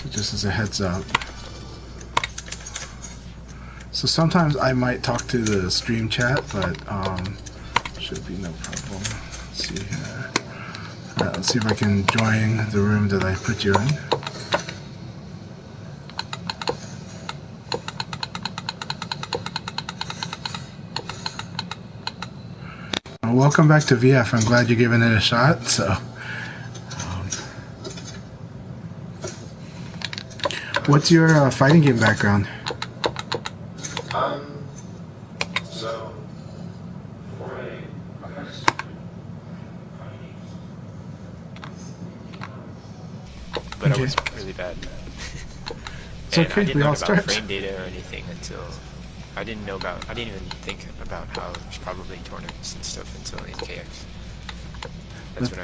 So just as a heads up. So sometimes I might talk to the stream chat, but should be no problem. Let's see here. Alright, let's see if I can join the room that I put you in. Welcome back to VF. I'm glad you're giving it a shot. So, what's your fighting game background? So, but I was really bad. It's okay. I didn't We learn all about start. frame data or anything until I didn't even think about how there's probably tournaments and stuff until MKX.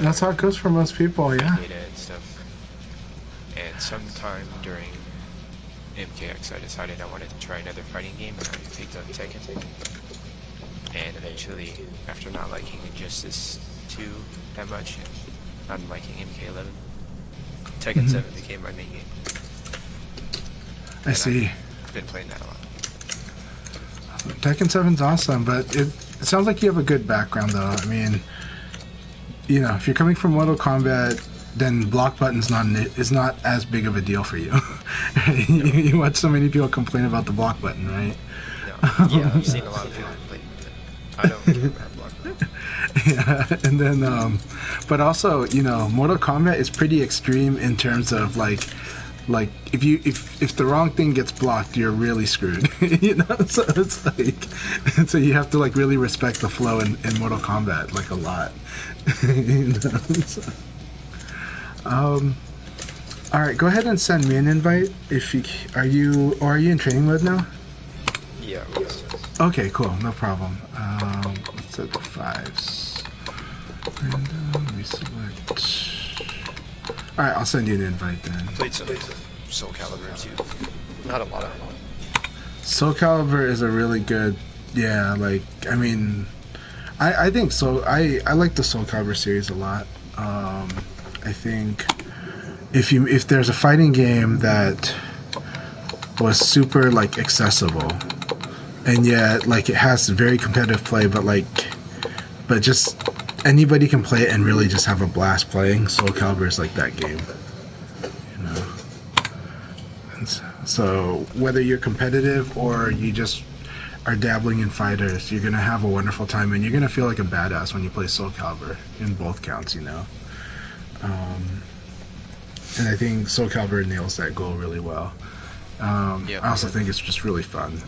That's how it goes for most people, yeah. Data and stuff. And sometime during MKX, I decided I wanted to try another fighting game, and I picked up Tekken. And eventually, after not liking Injustice 2 that much, and not liking MK11, Tekken 7 became my main game. I see. I've been playing that a lot. Tekken 7's awesome, but it sounds like you have a good background, though. I mean, you know, if you're coming from Mortal Kombat, then block button's is not as big of a deal for you. You watch so many people complain about the block button, right? No. Yeah, I've seen a lot of people complain about it. I don't care about block button. Yeah, and then, but also, you know, Mortal Kombat is pretty extreme in terms of like if the wrong thing gets blocked, you're really screwed. You know, so it's like, so you have to like really respect the flow in Mortal Kombat like a lot. You know, so. All right, go ahead and send me an invite if you are you in training mode now? Yeah. Okay, cool, no problem. Let's set the 5s. Random, reselect. All right, I'll send you an invite then. I played some Soul Calibur too. Not a lot of them. Soul Calibur is a really good, yeah. Like, I mean, I think so. I like the Soul Calibur series a lot. I think if there's a fighting game that was super like accessible, and yet like it has very competitive play, but just anybody can play it and really just have a blast playing, Soul Calibur is like that game. You know. And so whether you're competitive or you just are dabbling in fighters, you're gonna have a wonderful time, and you're gonna feel like a badass when you play Soul Calibur in both counts. You know. And I think Soul Calibur nails that goal really well. I also think it's just really fun.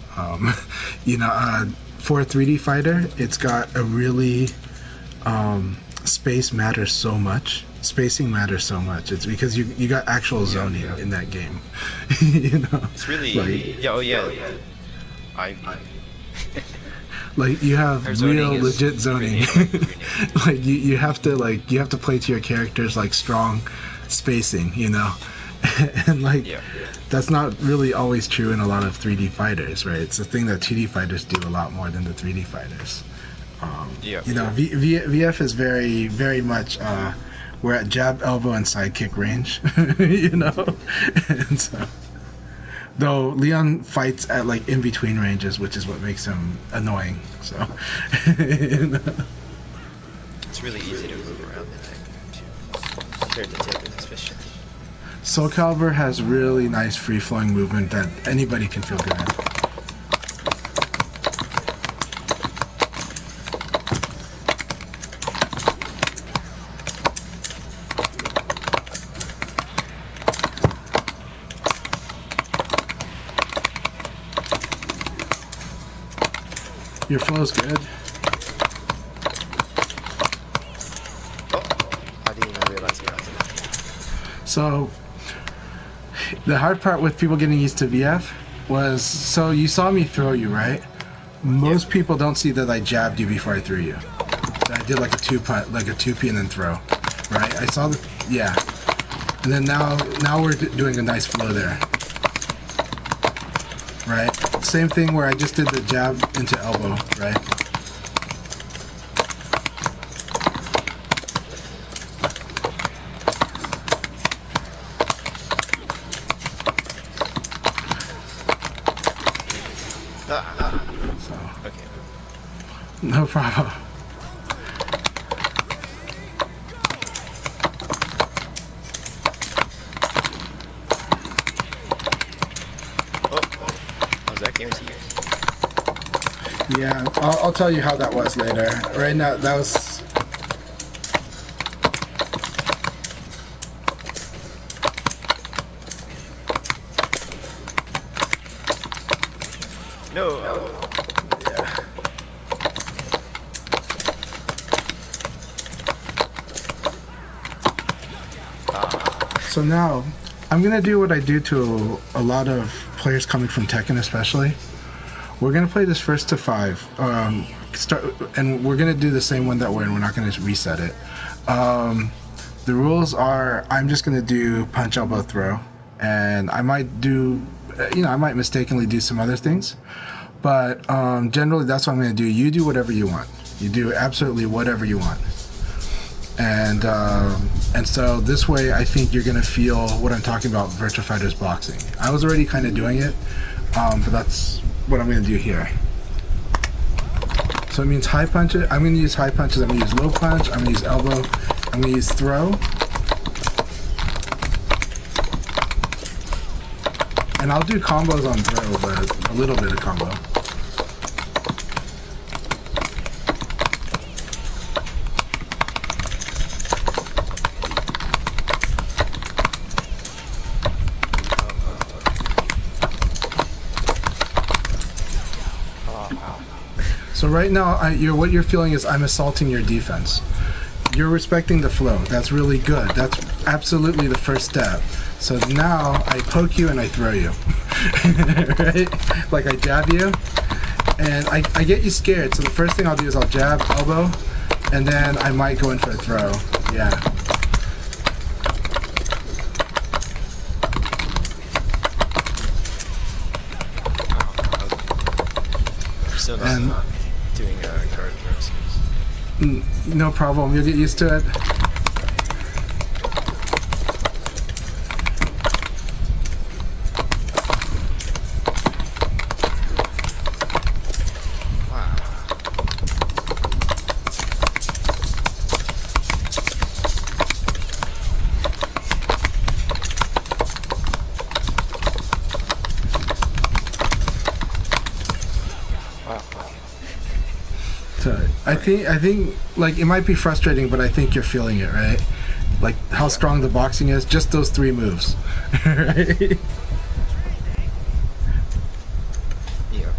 You know, for a 3D fighter, it's got a really spacing matters so much. It's because you got actual zoning in that game. You know, it's really like you have real legit zoning. Like you have to play to your character's like strong spacing, you know. And like that's not really always true in a lot of 3D fighters, right? It's a thing that 2D fighters do a lot more than the 3D fighters. You know, VF is very, very much we're at jab, elbow, and sidekick range. You know, and so though Leon fights at like in between ranges, which is what makes him annoying. So you know. It's really easy to move around in Tekken too, compared to Tekken especially. Soul Calibur has really nice free-flowing movement that anybody can feel good at. Your flow's good. Oh, I didn't even realize it. So, the hard part with people getting used to VF was, so you saw me throw you, right? Most people don't see that I jabbed you before I threw you. That I did like a 2P and then throw, right? I saw and then now we're doing a nice flow there, right? Same thing where I just did the jab into elbow, right? So, Okay. no problem. Oh, was that guaranteed? Yeah, I'll tell you how that was later. Right now, that was... No. Yeah. So now, I'm going to do what I do to a lot of players coming from Tekken especially. We're going to play this first to 5. And we're going to do the same one that we're in. We're not going to reset it. The rules are, I'm just going to do punch, elbow, throw. And I might do, I might mistakenly do some other things. But generally, that's what I'm going to do. You do whatever you want. You do absolutely whatever you want. And so this way, I think you're going to feel what I'm talking about, Virtua Fighter's boxing. I was already kind of doing it, but that's what I'm going to do here. So it means high punch. I'm going to use high punches. I'm going to use low punch. I'm going to use elbow. I'm going to use throw. And I'll do combos on throw, but a little bit of combo. So right now, what you're feeling is I'm assaulting your defense. You're respecting the flow. That's really good. That's absolutely the first step. So now I poke you and I throw you. Right? Like I jab you and I get you scared. So the first thing I'll do is I'll jab, elbow, and then I might go in for a throw. Yeah. Still not doing card throws. No problem. You'll get used to it. I think, like, it might be frustrating, but I think you're feeling it, right? Like, how strong the boxing is, just those 3 moves, right? Yeah.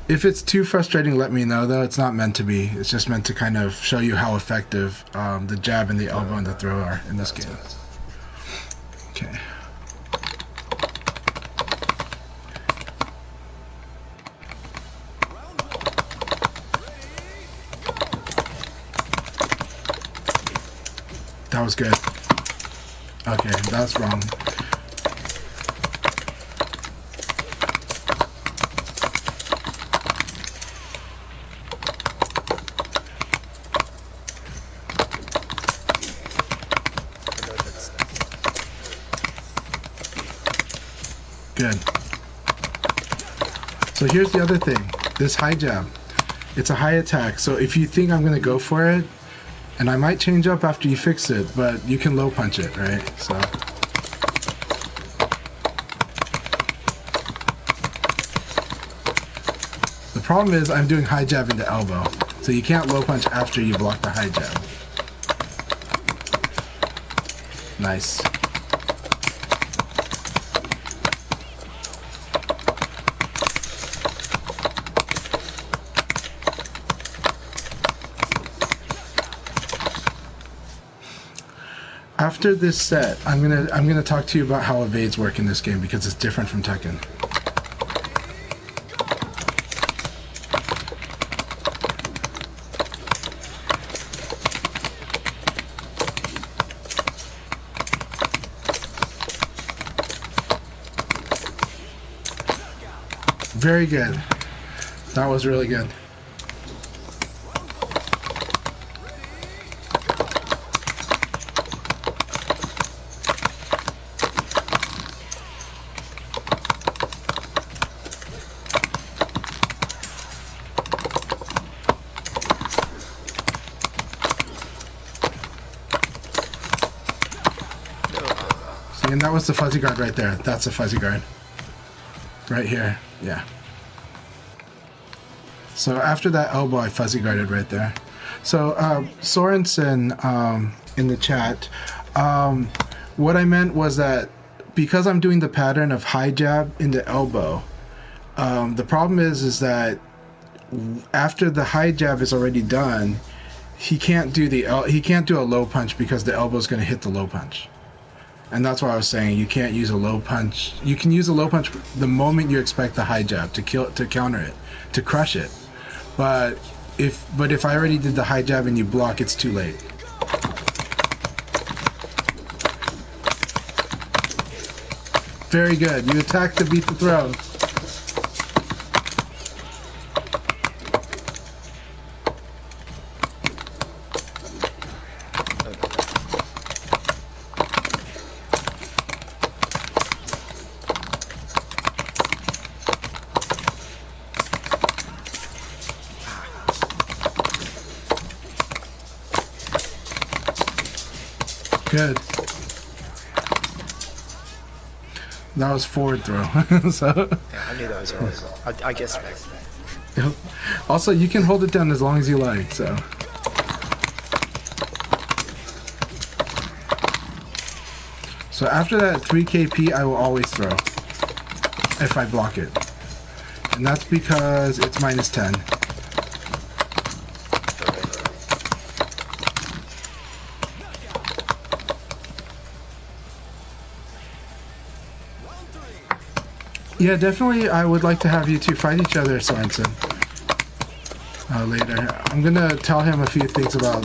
If it's too frustrating, let me know, though. It's not meant to be. It's just meant to kind of show you how effective the jab and the elbow and the throw are in this game. Okay. That was good. Okay, that's wrong. Good. So here's the other thing. This high jab, it's a high attack. So if you think I'm going to go for it, and I might change up after you fix it, but you can low punch it, right? So. The problem is I'm doing high jab into elbow. So you can't low punch after you block the high jab. Nice. After this set, I'm gonna talk to you about how evades work in this game because it's different from Tekken. Very good. That was really good. and that was the fuzzy guard right there. That's a fuzzy guard. Right here. Yeah. So after that elbow, I fuzzy guarded right there. So Sorensen in the chat, what I meant was that because I'm doing the pattern of high jab into elbow, the problem is that after the high jab is already done, he can't do a low punch because the elbow is going to hit the low punch. And that's why I was saying you can't use a low punch. You can use a low punch the moment you expect the high jab to counter it, to crush it. But if I already did the high jab and you block, it's too late. Very good. You attack to beat the throw. Good. That was forward throw. So. Yeah, I knew that was wrong. I guess. Also, you can hold it down as long as you like. So. So after that 3 KP, I will always throw if I block it, and that's because it's -10. Yeah, definitely. I would like to have you two fight each other, Sorensen. Later. I'm gonna tell him a few things about.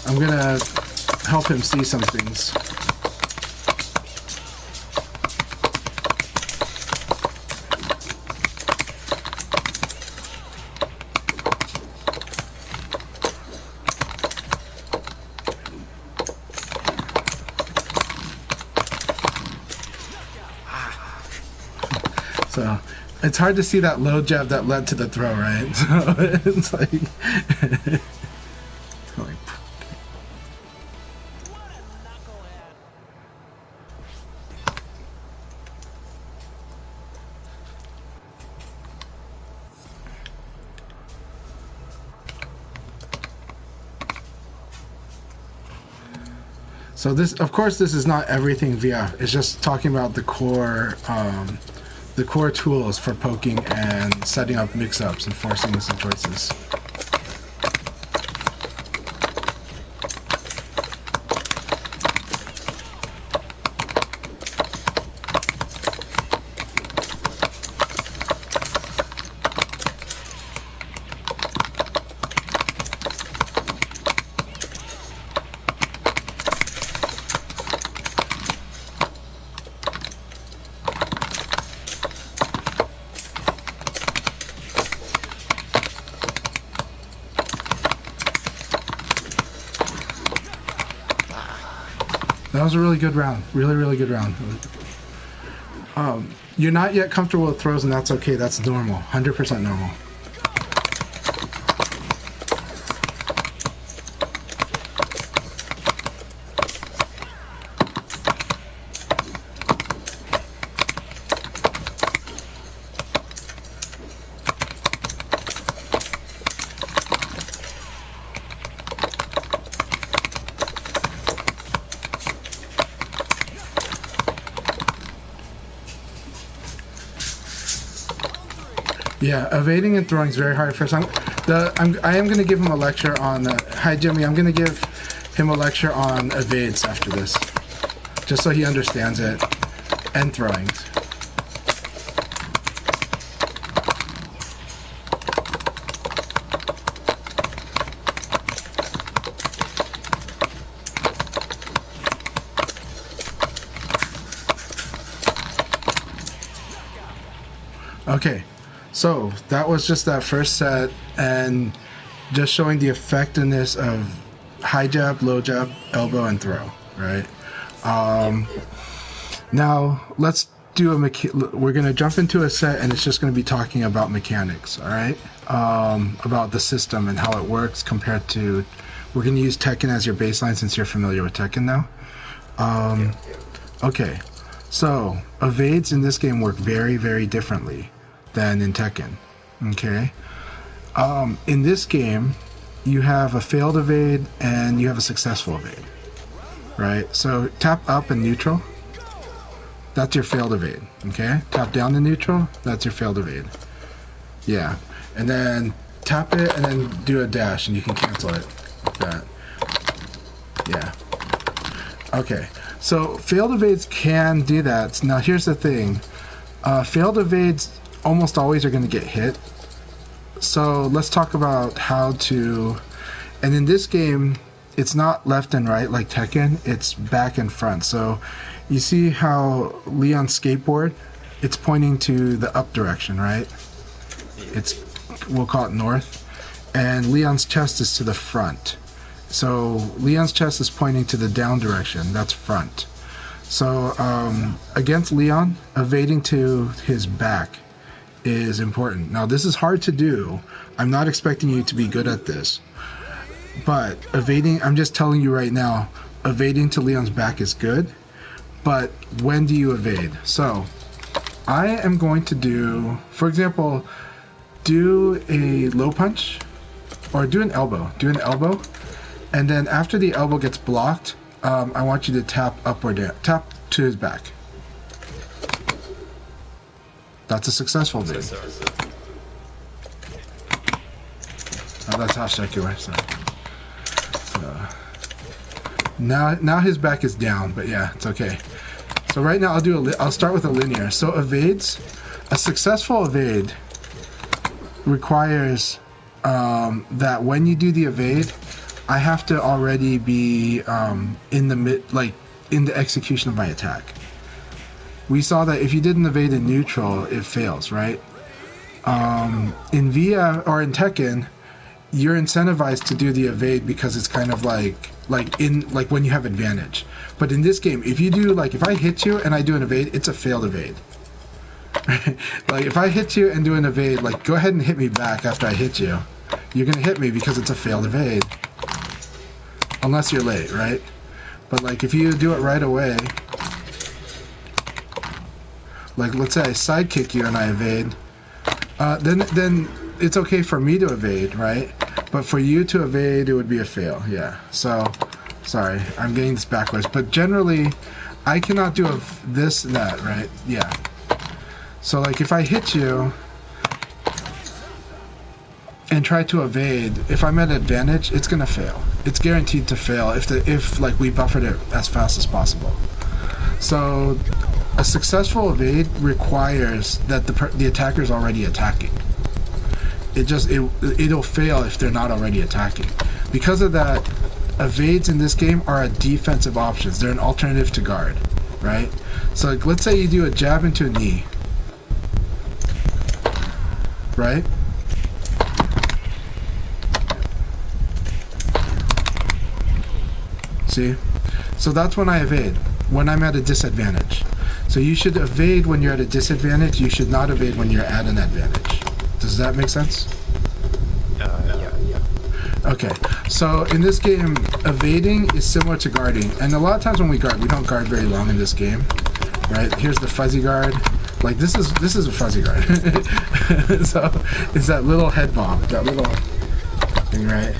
I'm gonna help him see some things. So it's hard to see that low jab that led to the throw, right? So it's like, so this, of course, this is not everything VF. It's just talking about the core tools for poking and setting up mix-ups and forcing some choices. That was a really good round. Really, really good round. You're not yet comfortable with throws, and that's okay. That's normal. 100% normal. Yeah, evading and throwing is very hard for some. I am going to give him a lecture on. Hi, Jimmy. I'm going to give him a lecture on evades after this, just so he understands it, and throwing. Okay. So that was just that first set, and just showing the effectiveness of high jab, low jab, elbow, and throw, right? Now let's do we're going to jump into a set, and it's just going to be talking about mechanics, all right? About the system and how it works compared to, we're going to use Tekken as your baseline since you're familiar with Tekken now. Okay, So, evades in this game work very, very differently than in Tekken. Okay? In this game, you have a failed evade and you have a successful evade. Right? So, tap up and neutral. That's your failed evade. Okay? Tap down to neutral. That's your failed evade. Yeah. And then tap it and then do a dash and you can cancel it like that. Yeah. Okay. So failed evades can do that. Now here's the thing. Failed evades almost always are going to get hit. So let's talk about how to... And in this game, it's not left and right like Tekken. It's back and front. So you see how Leon's skateboard, it's pointing to the up direction, right? It's, we'll call it north. And Leon's chest is to the front. So Leon's chest is pointing to the down direction. That's front. So against Leon, evading to his back is important. Now this is hard to do. I'm not expecting you to be good at this. But evading, I'm just telling you right now, evading to Leon's back is good. But when do you evade? So I am going to do, for example, do a low punch or do an elbow. Do an elbow. And then after the elbow gets blocked, I want you to tap up or down. Tap to his back. That's a successful bid. Oh, that's how Shekuar. So now his back is down, but yeah, it's okay. So right now I'll start with a linear. So evades, a successful evade requires that when you do the evade, I have to already be in the execution of my attack. We saw that if you didn't evade in neutral, it fails, right? In Via or in Tekken, you're incentivized to do the evade because it's kind of like when you have advantage. But in this game, if you do if I hit you and I do an evade, it's a failed evade. Like if I hit you and do an evade, go ahead and hit me back after I hit you. You're gonna hit me because it's a failed evade. Unless you're late, right? But if you do it right away, let's say I sidekick you and I evade, then it's okay for me to evade, right? But for you to evade, it would be a fail. Yeah. So, sorry, I'm getting this backwards. But generally, I cannot do this and that, right? Yeah. So if I hit you and try to evade, if I'm at advantage, it's gonna fail. It's guaranteed to fail if we buffered it as fast as possible. So a successful evade requires that the attacker is already attacking. It'll fail if they're not already attacking. Because of that, evades in this game are a defensive options. They're an alternative to guard, right? So let's say you do a jab into a knee, right? See? So that's when I evade, when I'm at a disadvantage. So you should evade when you're at a disadvantage. You should not evade when you're at an advantage. Does that make sense? Yeah. Okay, so in this game, evading is similar to guarding. And a lot of times when we guard, we don't guard very long in this game, right? Here's the fuzzy guard. This is a fuzzy guard. So it's that little head bomb, that little thing, right?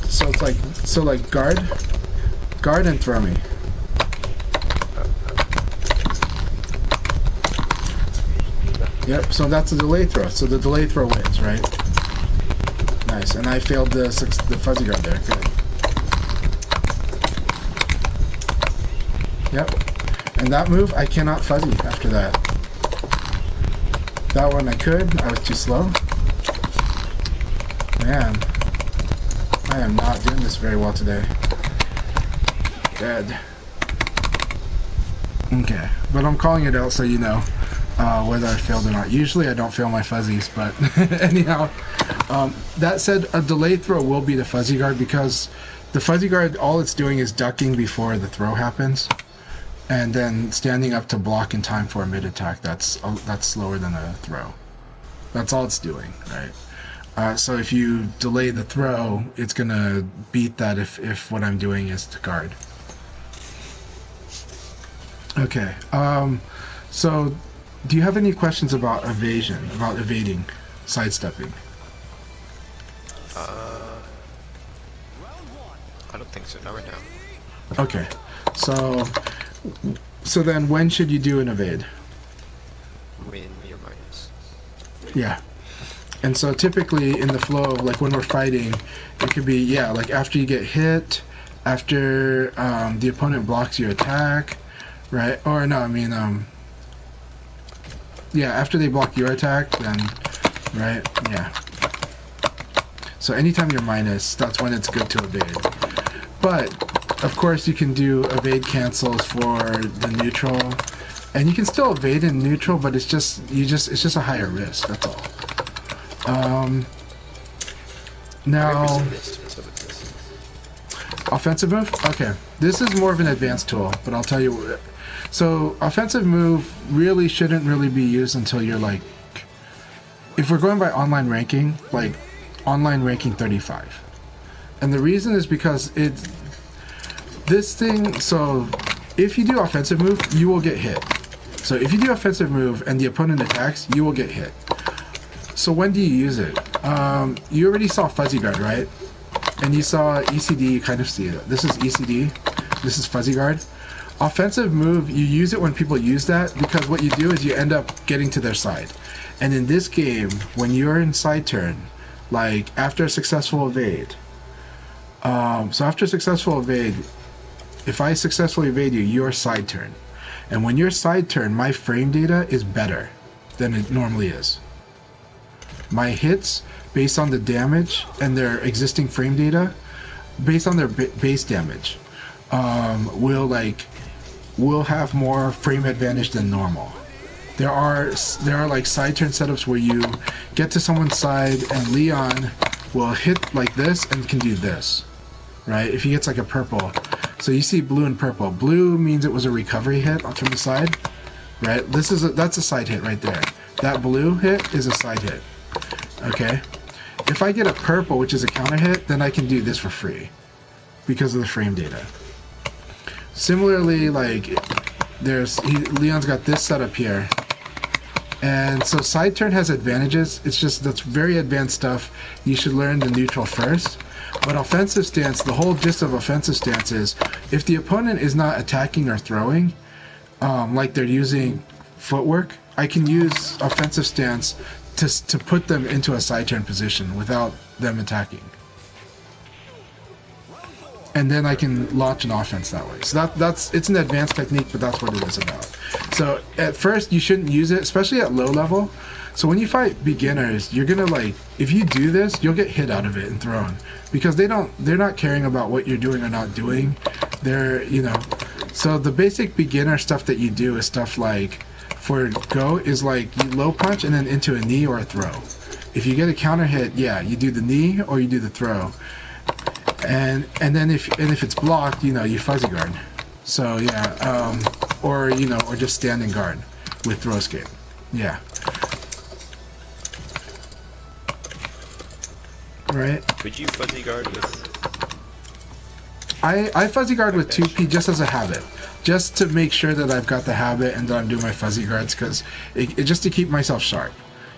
So it's guard and throw me. Yep, so that's a delay throw. So the delay throw wins, right? Nice, and I failed the fuzzy guard there. Good. Yep, and that move I cannot fuzzy after that. That one I could. I was too slow. Man, I am not doing this very well today. Dead. Okay, but I'm calling it out so you know whether I failed or not. Usually I don't fail my fuzzies, but anyhow. That said, a delayed throw will be the fuzzy guard because the fuzzy guard, all it's doing is ducking before the throw happens, and then standing up to block in time for a mid attack. That's slower than a throw. That's all it's doing, right? So if you delay the throw, it's gonna beat that if what I'm doing is to guard. Okay. So, do you have any questions about evasion, about evading, sidestepping? I don't think so. Not right now. Okay. So then when should you do an evade? When you're minus. Yeah. And so typically in the flow, like when we're fighting, it could be, yeah, like after you get hit, after the opponent blocks your attack, right? Or no, I mean, yeah, after they block your attack, then, right? Yeah. So anytime you're minus, that's when it's good to evade. But, of course, you can do evade cancels for the neutral, and you can still evade in neutral, but it's just a higher risk, that's all. Now, offensive move? Okay, this is more of an advanced tool, but I'll tell you. So, offensive move really shouldn't really be used until you're like, if we're going by online ranking, like online ranking 35. And the reason is because this thing, so if you do offensive move, you will get hit. So if you do offensive move and the opponent attacks, you will get hit. So when do you use it? You already saw Fuzzy Guard, right? And you saw ECD, you kind of see it. This is ECD, this is Fuzzy Guard. Offensive move, you use it when people use that because what you do is you end up getting to their side. And in this game, when you're in side turn, like after a successful evade, so after a successful evade, if I successfully evade you, you're side turn. And when you're side turn, my frame data is better than it normally is. My hits, based on the damage and their existing frame data, based on their base damage, will have more frame advantage than normal. There are like side turn setups where you get to someone's side and Leon will hit like this and can do this, right? If he gets like a purple. So you see blue and purple. Blue means it was a recovery hit from the side, right? That's a side hit right there. That blue hit is a side hit, okay? If I get a purple, which is a counter hit, then I can do this for free because of the frame data. Similarly, like Leon's got this setup here. And so side turn has advantages. It's just that's very advanced stuff. You should learn the neutral first. But offensive stance, the whole gist of offensive stance is if the opponent is not attacking or throwing, like they're using footwork, I can use offensive stance to put them into a side turn position without them attacking. And then I can launch an offense that way. So it's an advanced technique, but that's what it is about. So at first you shouldn't use it, especially at low level. So when you fight beginners, you're gonna like, if you do this, you'll get hit out of it and thrown because they're not caring about what you're doing or not doing. So the basic beginner stuff that you do is stuff like, for go is like you low punch and then into a knee or a throw. If you get a counter hit, yeah, you do the knee or you do the throw. And then if it's blocked, you fuzzy guard. So yeah, or just standing guard with throw escape. Yeah. Right. Could you fuzzy guard with? I fuzzy guard with 2P just as a habit, just to make sure that I've got the habit and that I'm doing my fuzzy guards, because it just to keep myself sharp.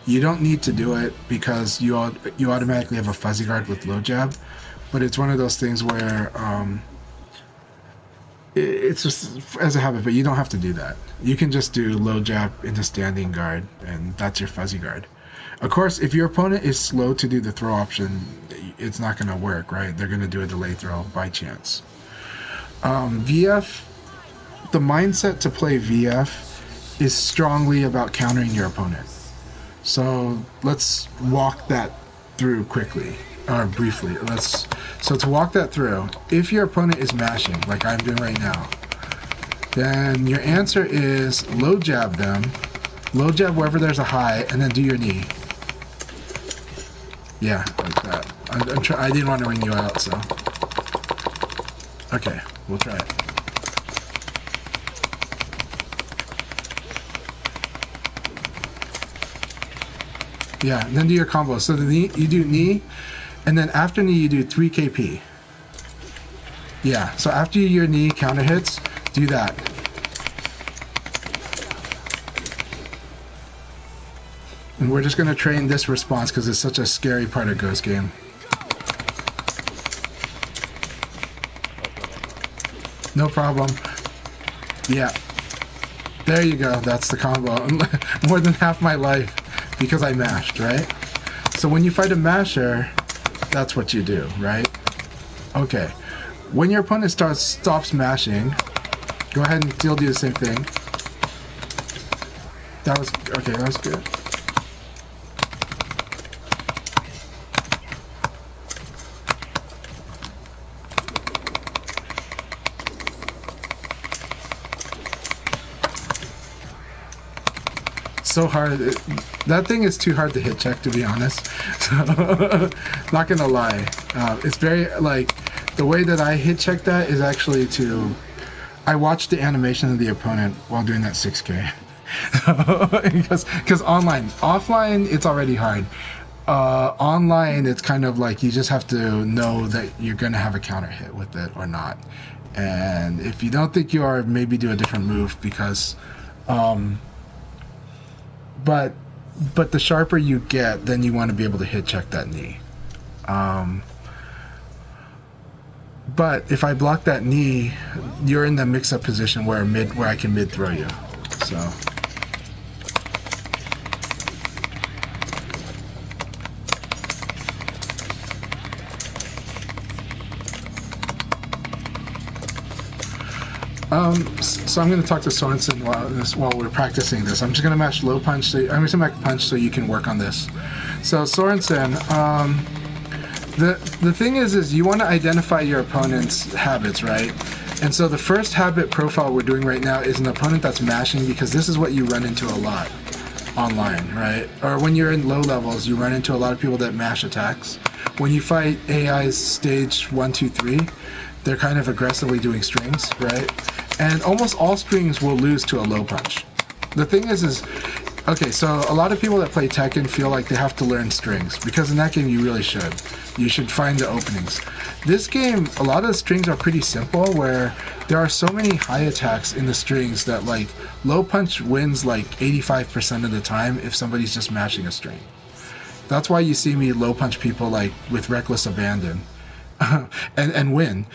You don't need to do it because you automatically have a fuzzy guard with low jab. But it's one of those things where it's just as a habit, but you don't have to do that. You can just do low jab into standing guard, and that's your fuzzy guard. Of course, if your opponent is slow to do the throw option, it's not going to work, right? They're going to do a delay throw by chance. VF, the mindset to play VF is strongly about countering your opponent. So let's walk that through quickly. Or briefly, so to walk that through, if your opponent is mashing, like I'm doing right now, then your answer is low jab them, low jab wherever there's a high, and then do your knee. Yeah, like that. I didn't want to ring you out, so. Okay, we'll try it. Yeah, and then do your combo. So the knee, you do knee, and then after knee you do 3 KP. Yeah, so after your knee counter hits, do that. And we're just going to train this response because it's such a scary part of Ghost game. No problem. Yeah. There you go. That's the combo. More than half my life because I mashed, right? So when you fight a masher, that's what you do, right? Okay. When your opponent stops mashing, go ahead and still do the same thing. That was okay. That was good. So hard. That thing is too hard to hit check, to be honest. So, not gonna lie. It's very, like, the way that I hit check that is actually to... I watch the animation of the opponent while doing that 6K. Because offline, it's already hard. Online, it's kind of like you just have to know that you're gonna have a counter hit with it or not. And if you don't think you are, maybe do a different move because... But the sharper you get, then you want to be able to hit check that knee. But if I block that knee, you're in the mix-up position where I can mid throw you. So. So I'm going to talk to Sorensen while we're practicing this. I'm just going to match low punch. I'm going to match punch so you can work on this. So Sorensen, the thing is you want to identify your opponent's habits, right? And so the first habit profile we're doing right now is an opponent that's mashing because this is what you run into a lot online, right? Or when you're in low levels, you run into a lot of people that mash attacks. When you fight AI's stage 1, 2, 3, they're kind of aggressively doing strings, right? And almost all strings will lose to a low punch. The thing is okay, so a lot of people that play Tekken feel like they have to learn strings, because in that game you really should. You should find the openings. This game, a lot of the strings are pretty simple, where there are so many high attacks in the strings that, like, low punch wins like 85% of the time if somebody's just mashing a string. That's why you see me low punch people like with reckless abandon. and win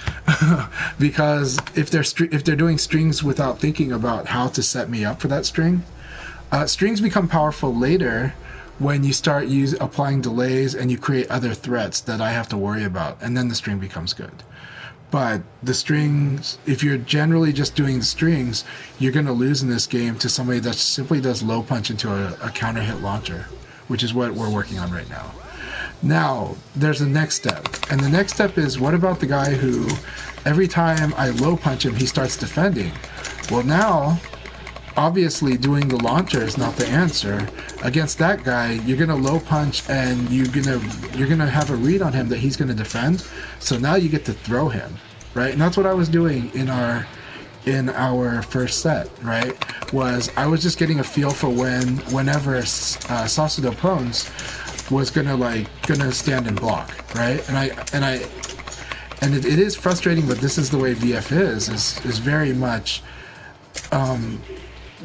because if they're doing strings without thinking about how to set me up for that string, strings become powerful later when you start applying delays and you create other threats that I have to worry about, and then the string becomes good. But the strings, if you're generally just doing strings, you're going to lose in this game to somebody that simply does low punch into a counter hit launcher, which is what we're working on right now. Now, there's a next step. And the next step is, what about the guy who, every time I low punch him, he starts defending? Well, now, obviously, doing the launcher is not the answer. Against that guy, you're going to low punch and you're gonna have a read on him that he's going to defend. So now you get to throw him, right? And that's what I was doing in our first set, right? Was I was just getting a feel for whenever Sasudo Pones was gonna stand and block, right? And it is frustrating, but this is the way VF is very much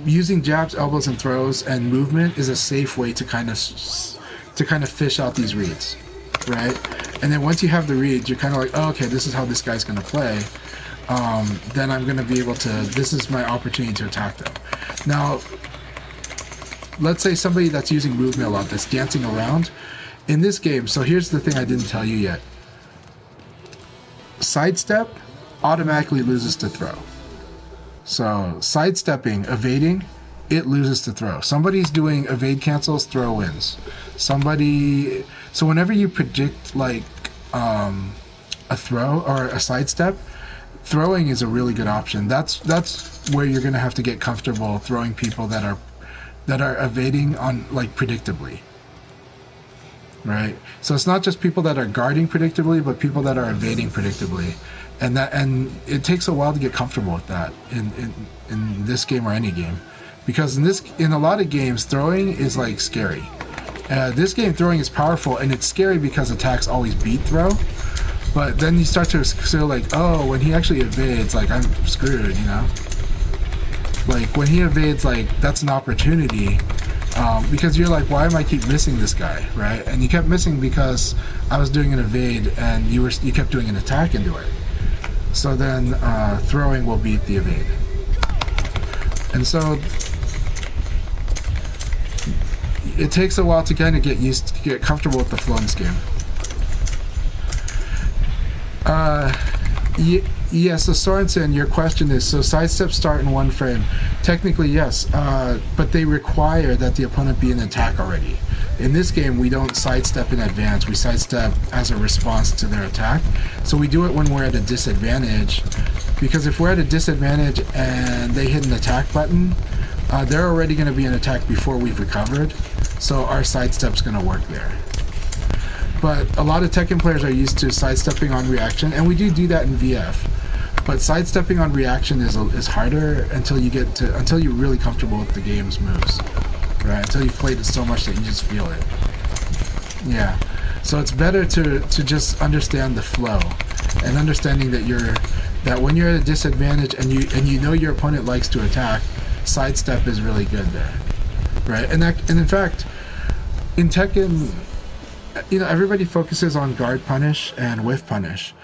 using jabs, elbows, and throws and movement is a safe way to kind of fish out these reads, right? And then once you have the reads, you're kind of like, oh, okay, this is how this guy's gonna play. Then I'm gonna be able to. This is my opportunity to attack them. Now, let's say somebody that's using movement a lot, that's dancing around in this game. So here's the thing I didn't tell you yet. Sidestep automatically loses to throw. So sidestepping, evading, it loses to throw. Somebody's doing evade cancels, throw wins. So whenever you predict like a throw or a sidestep, throwing is a really good option. That's where you're gonna have to get comfortable throwing people that are evading on like predictably, right? So it's not just people that are guarding predictably, but people that are evading predictably, and it takes a while to get comfortable with that in this game or any game, because in a lot of games throwing is like scary. This game throwing is powerful, and it's scary because attacks always beat throw. But then you start to feel like, oh, when he actually evades, like, I'm screwed, you know? Like, when he evades, like, that's an opportunity Because you're like, why am I keep missing this guy, right? And you kept missing because I was doing an evade and you kept doing an attack into it. So then throwing will beat the evade. And so it takes a while to kind of get comfortable with the flow in this game. Yeah, so Sorensen, your question is, so sidesteps start in one frame. Technically, yes, but they require that the opponent be in attack already. In this game, we don't sidestep in advance. We sidestep as a response to their attack. So we do it when we're at a disadvantage, because if we're at a disadvantage and they hit an attack button, they're already going to be in attack before we've recovered, so our sidestep's going to work there. But a lot of Tekken players are used to sidestepping on reaction, and we do that in VF. But sidestepping on reaction is harder until you're really comfortable with the game's moves, right? Until you've played it so much that you just feel it. Yeah. So it's better to just understand the flow, and understanding that when you're at a disadvantage and you know your opponent likes to attack, sidestep is really good there, right? And in fact, in Tekken, everybody focuses on guard punish and whiff punish.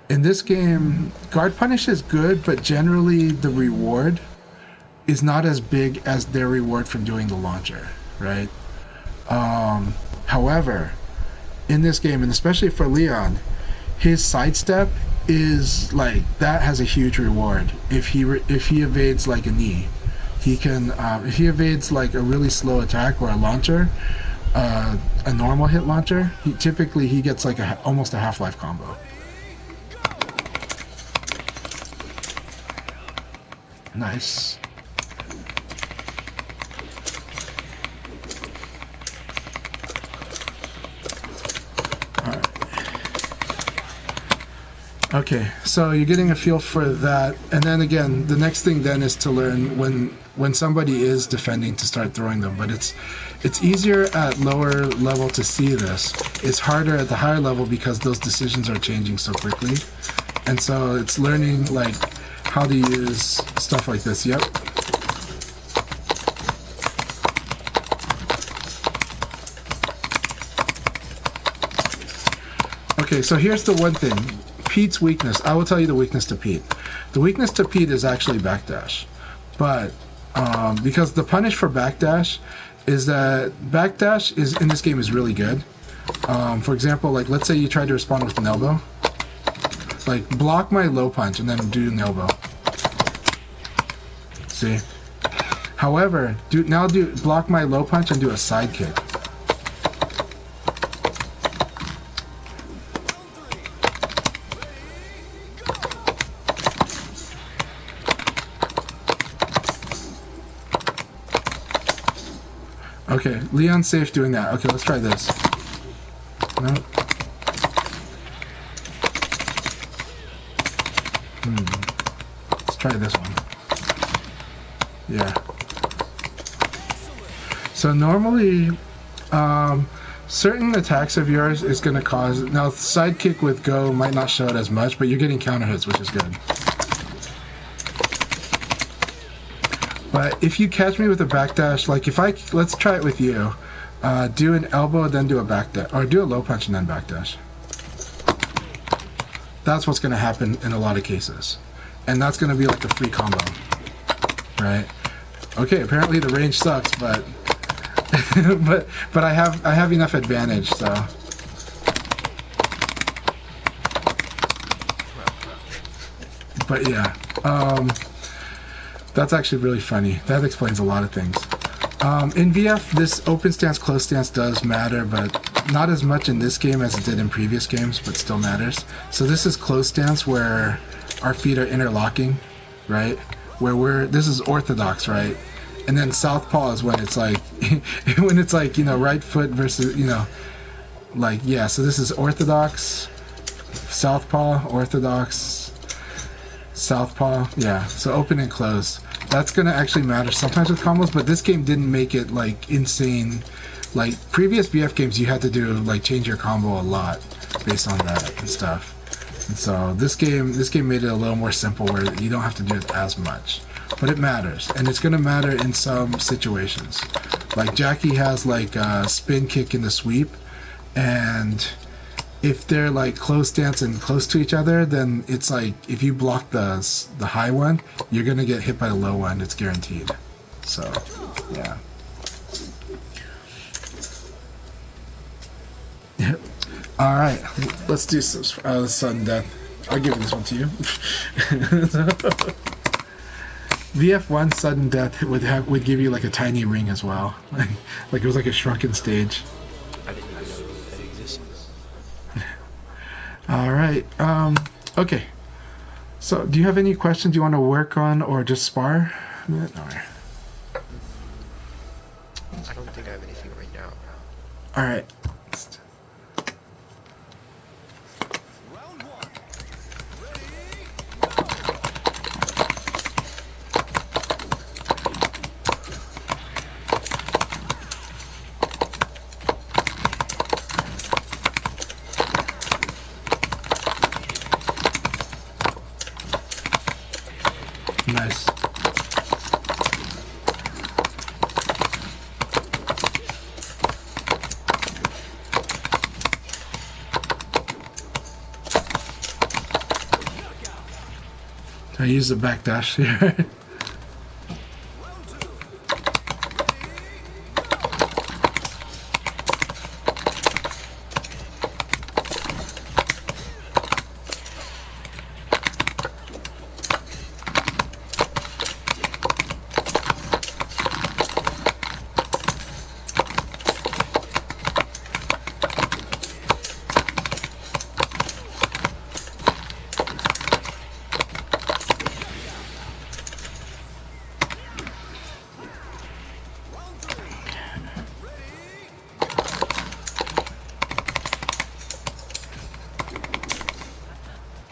In this game, guard punish is good, but generally the reward is not as big as their reward from doing the launcher, right? However, in this game, and especially for Leon, his sidestep is like, that has a huge reward. If he evades like a knee, he can, if he evades like a really slow attack or a launcher, a normal hit launcher, he gets like almost a half-life combo. Nice. Alright. Okay, so you're getting a feel for that, and then again, the next thing then is to learn when somebody is defending to start throwing them. But it's easier at lower level to see this. It's harder at the higher level because those decisions are changing so quickly, and so it's learning like how to use stuff like this. Yep. Okay, so here's the one thing. Pete's weakness. I will tell you the weakness to Pete. The weakness to Pete is actually backdash. But because the punish for backdash is that backdash is in this game is really good. For example, like let's say you try to respond with an elbow. Like block my low punch and then do an elbow. See? However, block my low punch and do a side kick. Okay, Leon's safe doing that. Okay, let's try this. No. Let's try this one. Yeah. So normally, certain attacks of yours is going to cause... Now, sidekick with go might not show it as much, but you're getting counter hits, which is good. But if you catch me with a backdash, like let's try it with you. Do an elbow, then do a backdash, or do a low punch and then backdash. That's what's going to happen in a lot of cases, and that's going to be like a free combo, right? Okay, apparently the range sucks, but but I have enough advantage, so. But yeah, that's actually really funny. That explains a lot of things. In VF, this open stance, close stance does matter, but not as much in this game as it did in previous games, but still matters. So this is close stance where our feet are interlocking, right? This is orthodox, right? And then southpaw is when it's like, right foot versus, like, yeah, so this is orthodox, southpaw, orthodox, southpaw, yeah, so open and close. That's going to actually matter sometimes with combos, but this game didn't make it, like, insane. Like, previous BF games, you had to do, like, change your combo a lot based on that and stuff. And so this game made it a little more simple where you don't have to do it as much, but it matters, and it's gonna matter in some situations. Like Jackie has like a spin kick in the sweep, and if they're like close stance and close to each other, then it's like if you block the high one, you're gonna get hit by the low one. It's guaranteed. So, yeah. All right, let's do some sudden death. I'll give this one to you. VF1 sudden death would give you like a tiny ring as well, like it was like a shrunken stage. I didn't even know that existed. All right. Okay. So, do you have any questions you want to work on or just spar? I don't think I have anything right now. All right. Nice. I use the backdash here.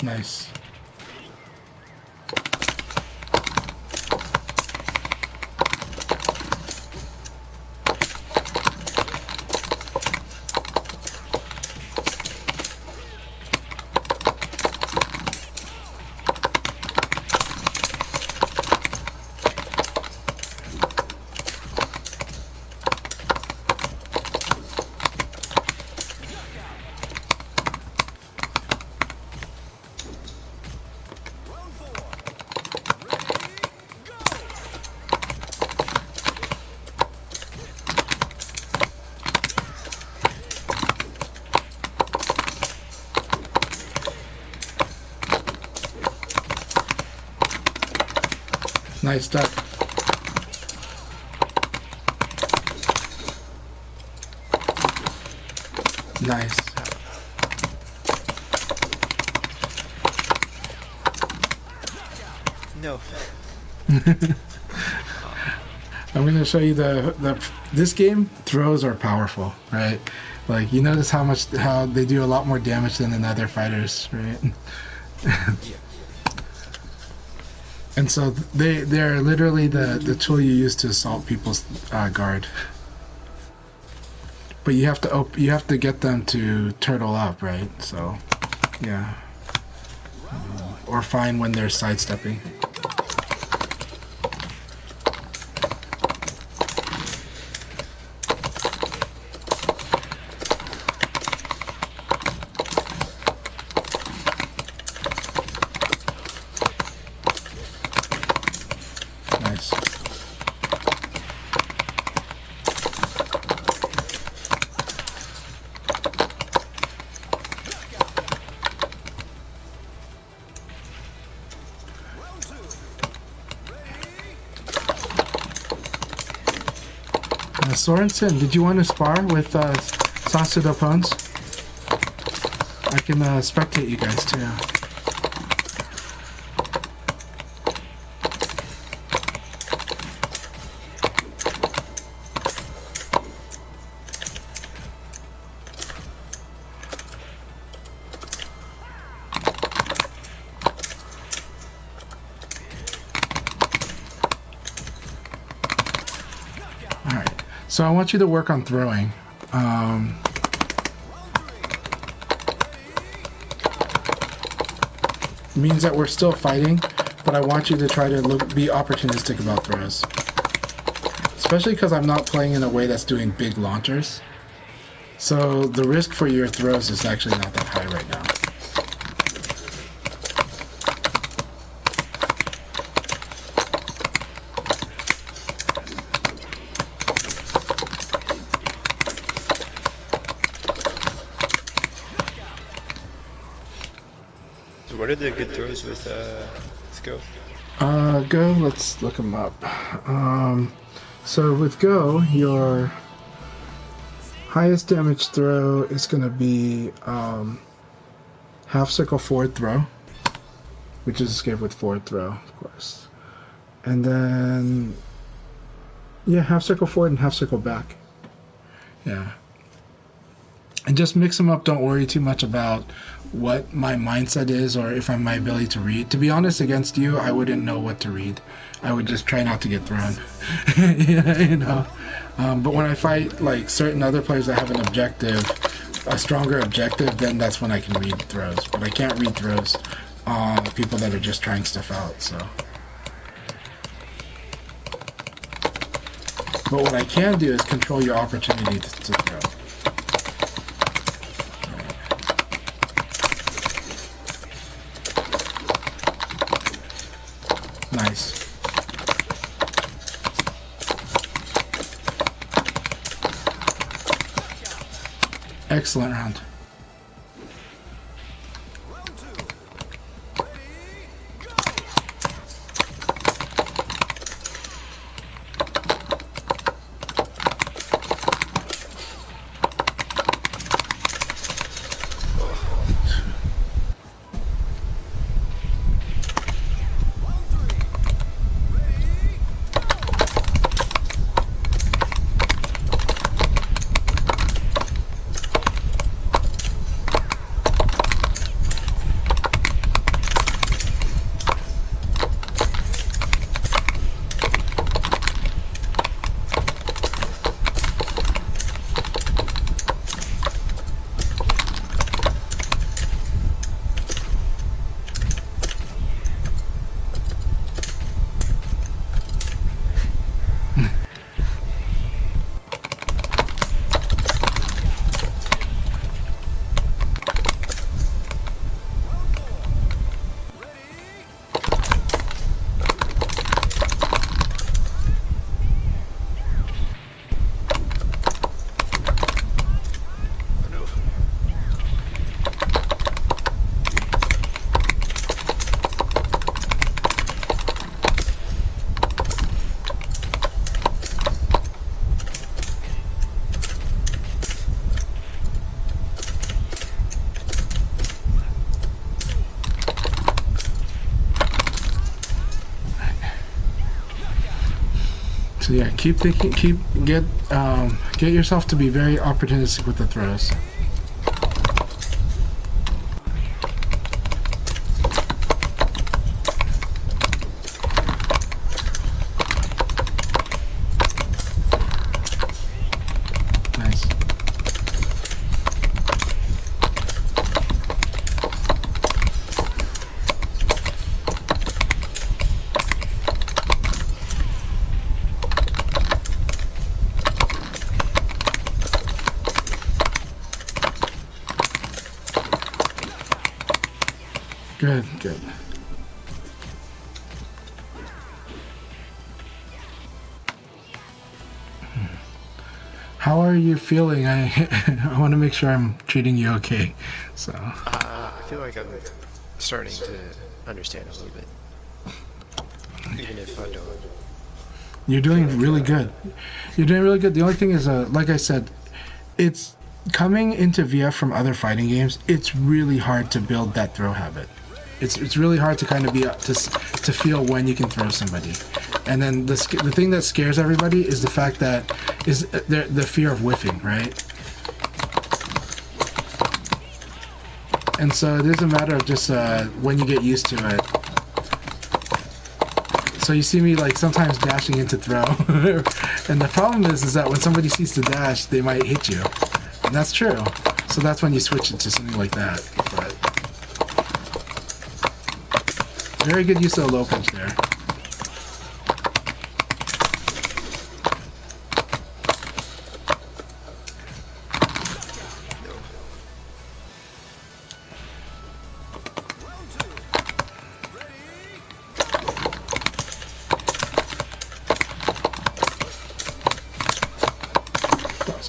Nice. Nice stuff. Nice. No. I'm going to show you this game. Throws are powerful, right? Like you notice how they do a lot more damage than in other fighters, right? Yeah. And so they're literally the tool you use to assault people's guard. But you have to get them to turtle up, right? So, yeah. Or find when they're sidestepping. Nice. Sorensen, did you want to spar with Sasu Pons? I can spectate you guys too. So I want you to work on throwing. means that we're still fighting, but I want you to try to be opportunistic about throws. Especially because I'm not playing in a way that's doing big launchers. So the risk for your throws is actually not that high right now. So what are the good throws with Go? Go, let's look them up. So with Go, your highest damage throw is going to be half circle forward throw, which is escape with forward throw, of course. And then, yeah, half circle forward and half circle back. Yeah. And just mix them up. Don't worry too much about what my mindset is or if I'm my ability to read. To be honest, against you, I wouldn't know what to read. I would just try not to get thrown. Yeah, you know. But when I fight like certain other players that have an objective, a stronger objective, then that's when I can read throws. But I can't read throws on people that are just trying stuff out. So. But what I can do is control your opportunity to throw. Nice. Excellent round. So yeah, keep thinking, get yourself to be very opportunistic with the throws. Nice. Good, good. How are you feeling? I want to make sure I'm treating you okay. So. I feel like I'm starting to understand a little bit, even if I don't. You're doing really good. You're doing really good. The only thing is, like I said, it's coming into VF from other fighting games. It's really hard to build that throw habit. It's really hard to kind of be to feel when you can throw somebody, and then the thing that scares everybody is the fact that is the fear of whiffing, right? And so it is a matter of just when you get used to it. So you see me like sometimes dashing into throw, and the problem is that when somebody sees the dash, they might hit you, and that's true. So that's when you switch it to something like that. But Very good use of the low punch there.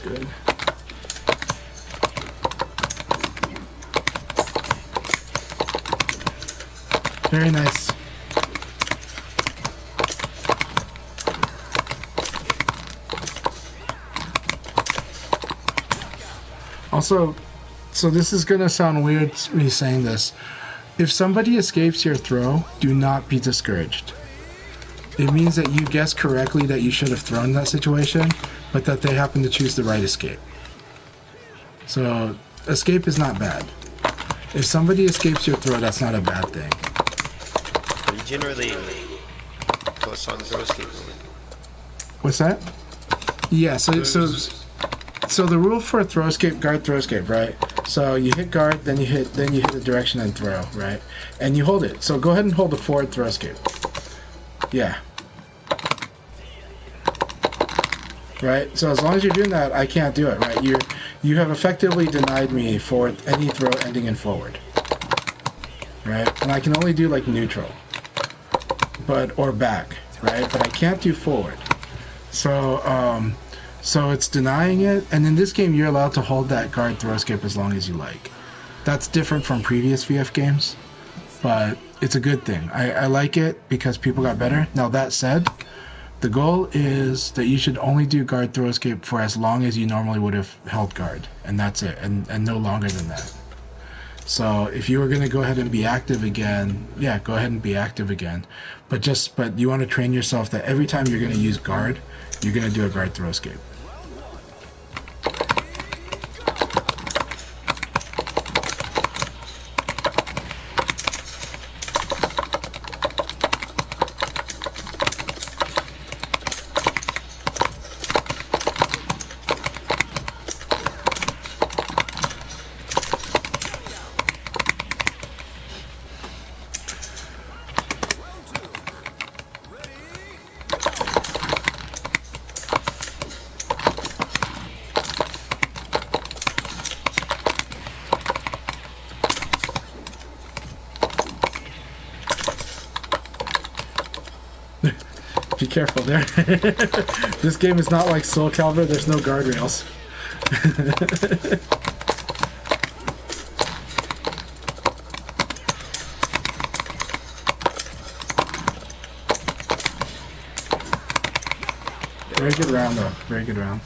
Good. Very nice. Also, so this is gonna sound weird me saying this. If somebody escapes your throw, do not be discouraged. It means that you guessed correctly that you should have thrown that situation, but that they happen to choose the right escape. So, escape is not bad. If somebody escapes your throw, that's not a bad thing. You generally plus on throw escape. What's that? Yeah, so the rule for throw escape, guard throw escape, right? So you hit guard, then you hit the direction and throw, right? And you hold it. So go ahead and hold the forward throw escape. Yeah. Right? So as long as you're doing that, I can't do it, right? You have effectively denied me for any throw ending in forward. Right? And I can only do like neutral. Or back, right? But I can't do forward. So it's denying it, and in this game you're allowed to hold that guard throw escape as long as you like. That's different from previous VF games, but it's a good thing. I like it because people got better. Now that said, the goal is that you should only do guard throw escape for as long as you normally would have held guard, and that's it, and no longer than that. So if you were going to go ahead and be active again, yeah, go ahead and be active again. But you want to train yourself that every time you're going to use guard, you're going to do a guard throw escape. Be careful there. This game is not like Soul Calibur, there's no guardrails. Very good round though, very good round.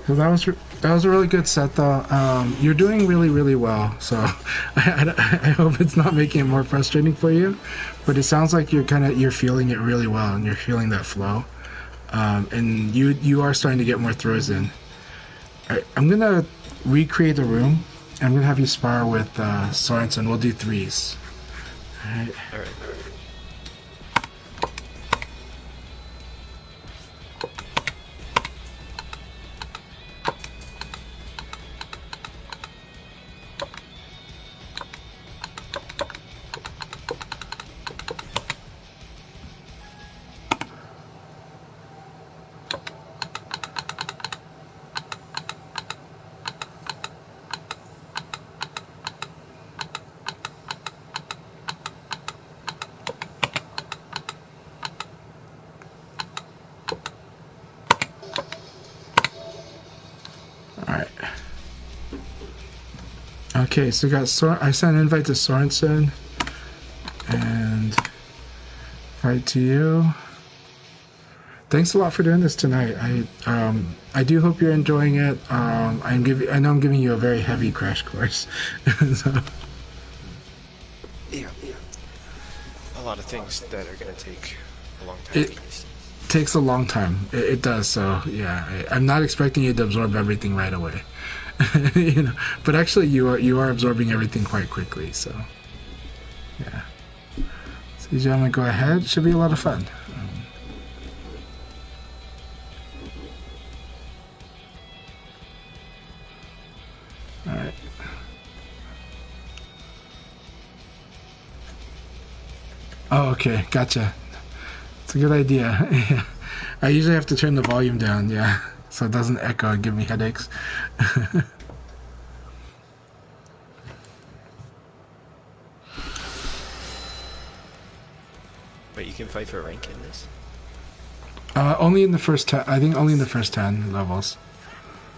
So that was a really good set though. You're doing really well, so I hope it's not making it more frustrating for you, but it sounds like you're feeling it really well and you're feeling that flow, and you are starting to get more throws in. Alright, I'm gonna recreate the room. I'm gonna have you spar with Sorensen. We'll do threes. Alright. Okay, so I sent an invite to Sorensen, and invite to you. Thanks a lot for doing this tonight. I do hope you're enjoying it. I know I'm giving you a very heavy crash course. So. Yeah. A lot of things that are gonna take a long time. It takes a long time. It does. So yeah, I'm not expecting you to absorb everything right away. You know, but actually you are absorbing everything quite quickly. So yeah. So you gentlemen, go ahead. Should be a lot of fun. All right. Oh, okay, gotcha. It's a good idea. Yeah. I usually have to turn the volume down, yeah, so it doesn't echo and give me headaches. But you can fight for rank in this? Only in the first 10, I think only in the first 10 levels.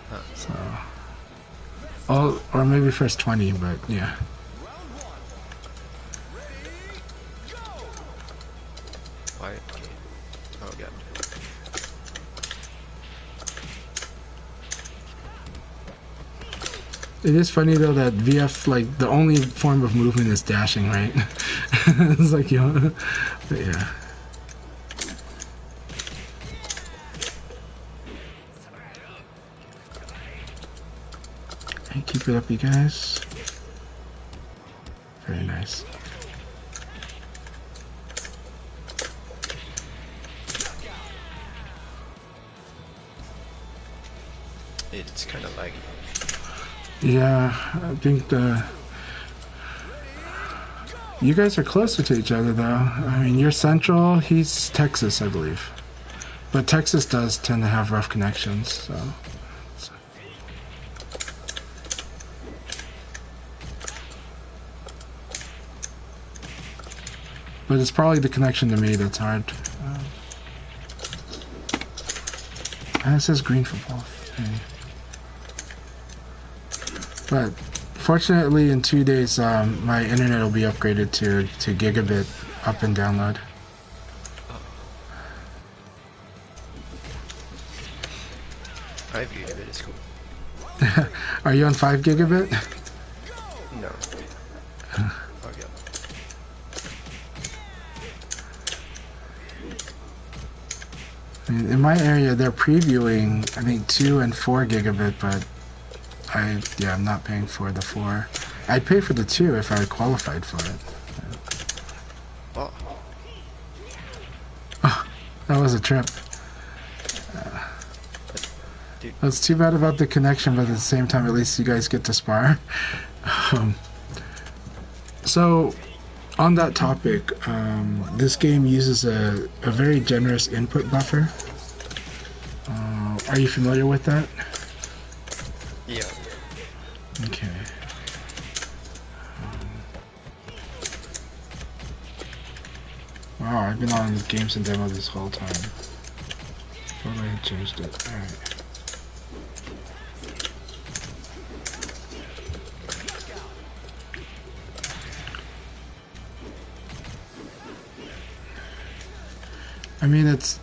Huh. So, or maybe first 20, but yeah. Why? Okay. Oh god. It is funny though that VF, like, the only form of movement is dashing, right? It's like, you know, but yeah. Hey, keep it up, you guys. Very nice. It's kind of laggy. Yeah, I think you guys are closer to each other though. I mean, you're Central, he's Texas, I believe. But Texas does tend to have rough connections, so. But it's probably the connection to me that's hard. It says green football. Okay. But fortunately, in 2 days, my internet will be upgraded to gigabit up and download. Oh. 5 gigabit is cool. Are you on 5 gigabit? No. Okay. In my area, they're previewing, I think, 2 and 4 gigabit, but I'm not paying for the 4. I'd pay for the 2 if I qualified for it. Oh. Oh, that was a trip. It's too bad about the connection, but at the same time, at least you guys get to spar. So, on that topic, this game uses a very generous input buffer. Are you familiar with that? Yeah. Okay. Wow, I've been on games and demo this whole time. Thought I had changed it. Alright. I mean, it's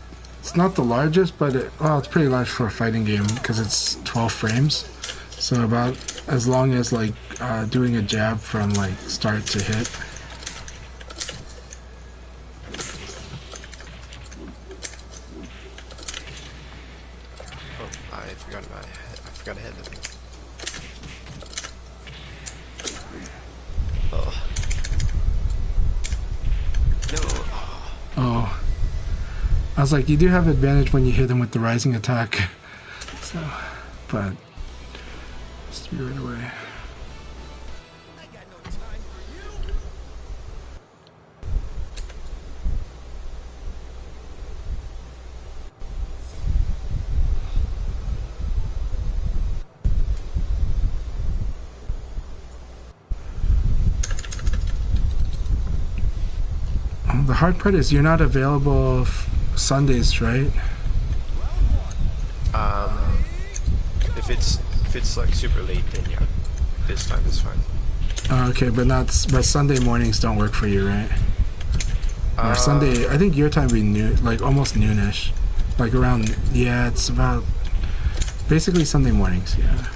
not the largest, but it's pretty large for a fighting game because it's 12 frames. So about as long as like doing a jab from like start to hit. Oh, I forgot about it. I forgot I had the thing. Oh. No. Oh. I was like, you do have advantage when you hit him with the rising attack. So, but just be right away. The hard part is you're not available Sundays, right? If it's like super late, then yeah, this time is fine. Okay, but Sunday mornings don't work for you, right? Or Sunday, I think your time would be noon, like almost noonish, like around. Yeah, it's about basically Sunday mornings. Yeah,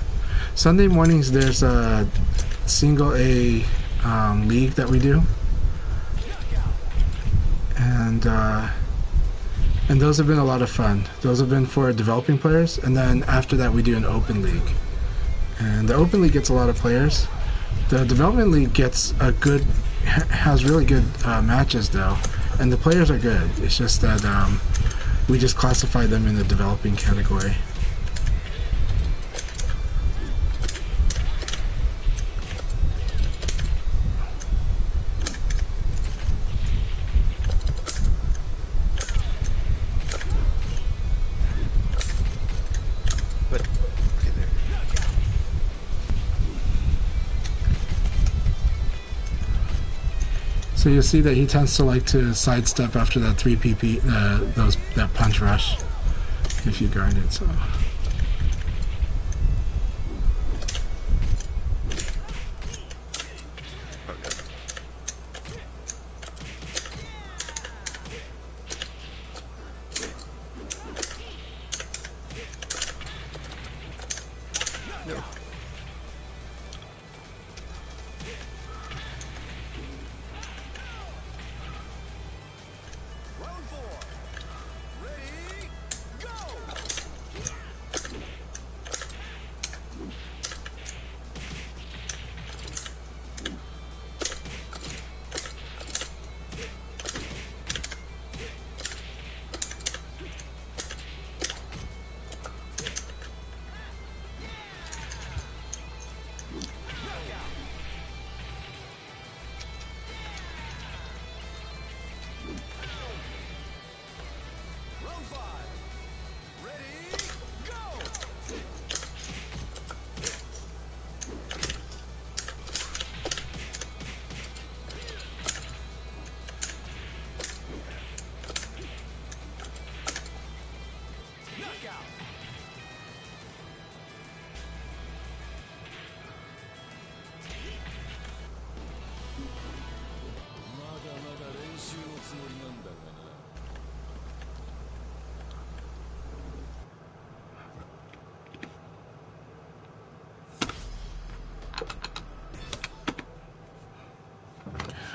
Sunday mornings. There's a single A league that we do. and those have been a lot of fun. Those have been for developing players, and then after that we do an open league. And the open league gets a lot of players. The development league has really good matches though, and the players are good. It's just that we just classify them in the developing category. So you'll see that he tends to like to sidestep after that 3 PP, that punch rush, if you guard it. So.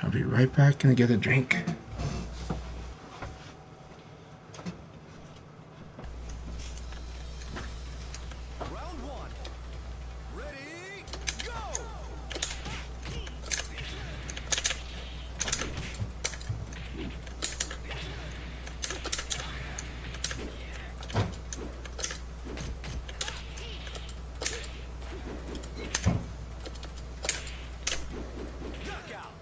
I'll be right back and get a drink. Round one. Ready, go! Knockout.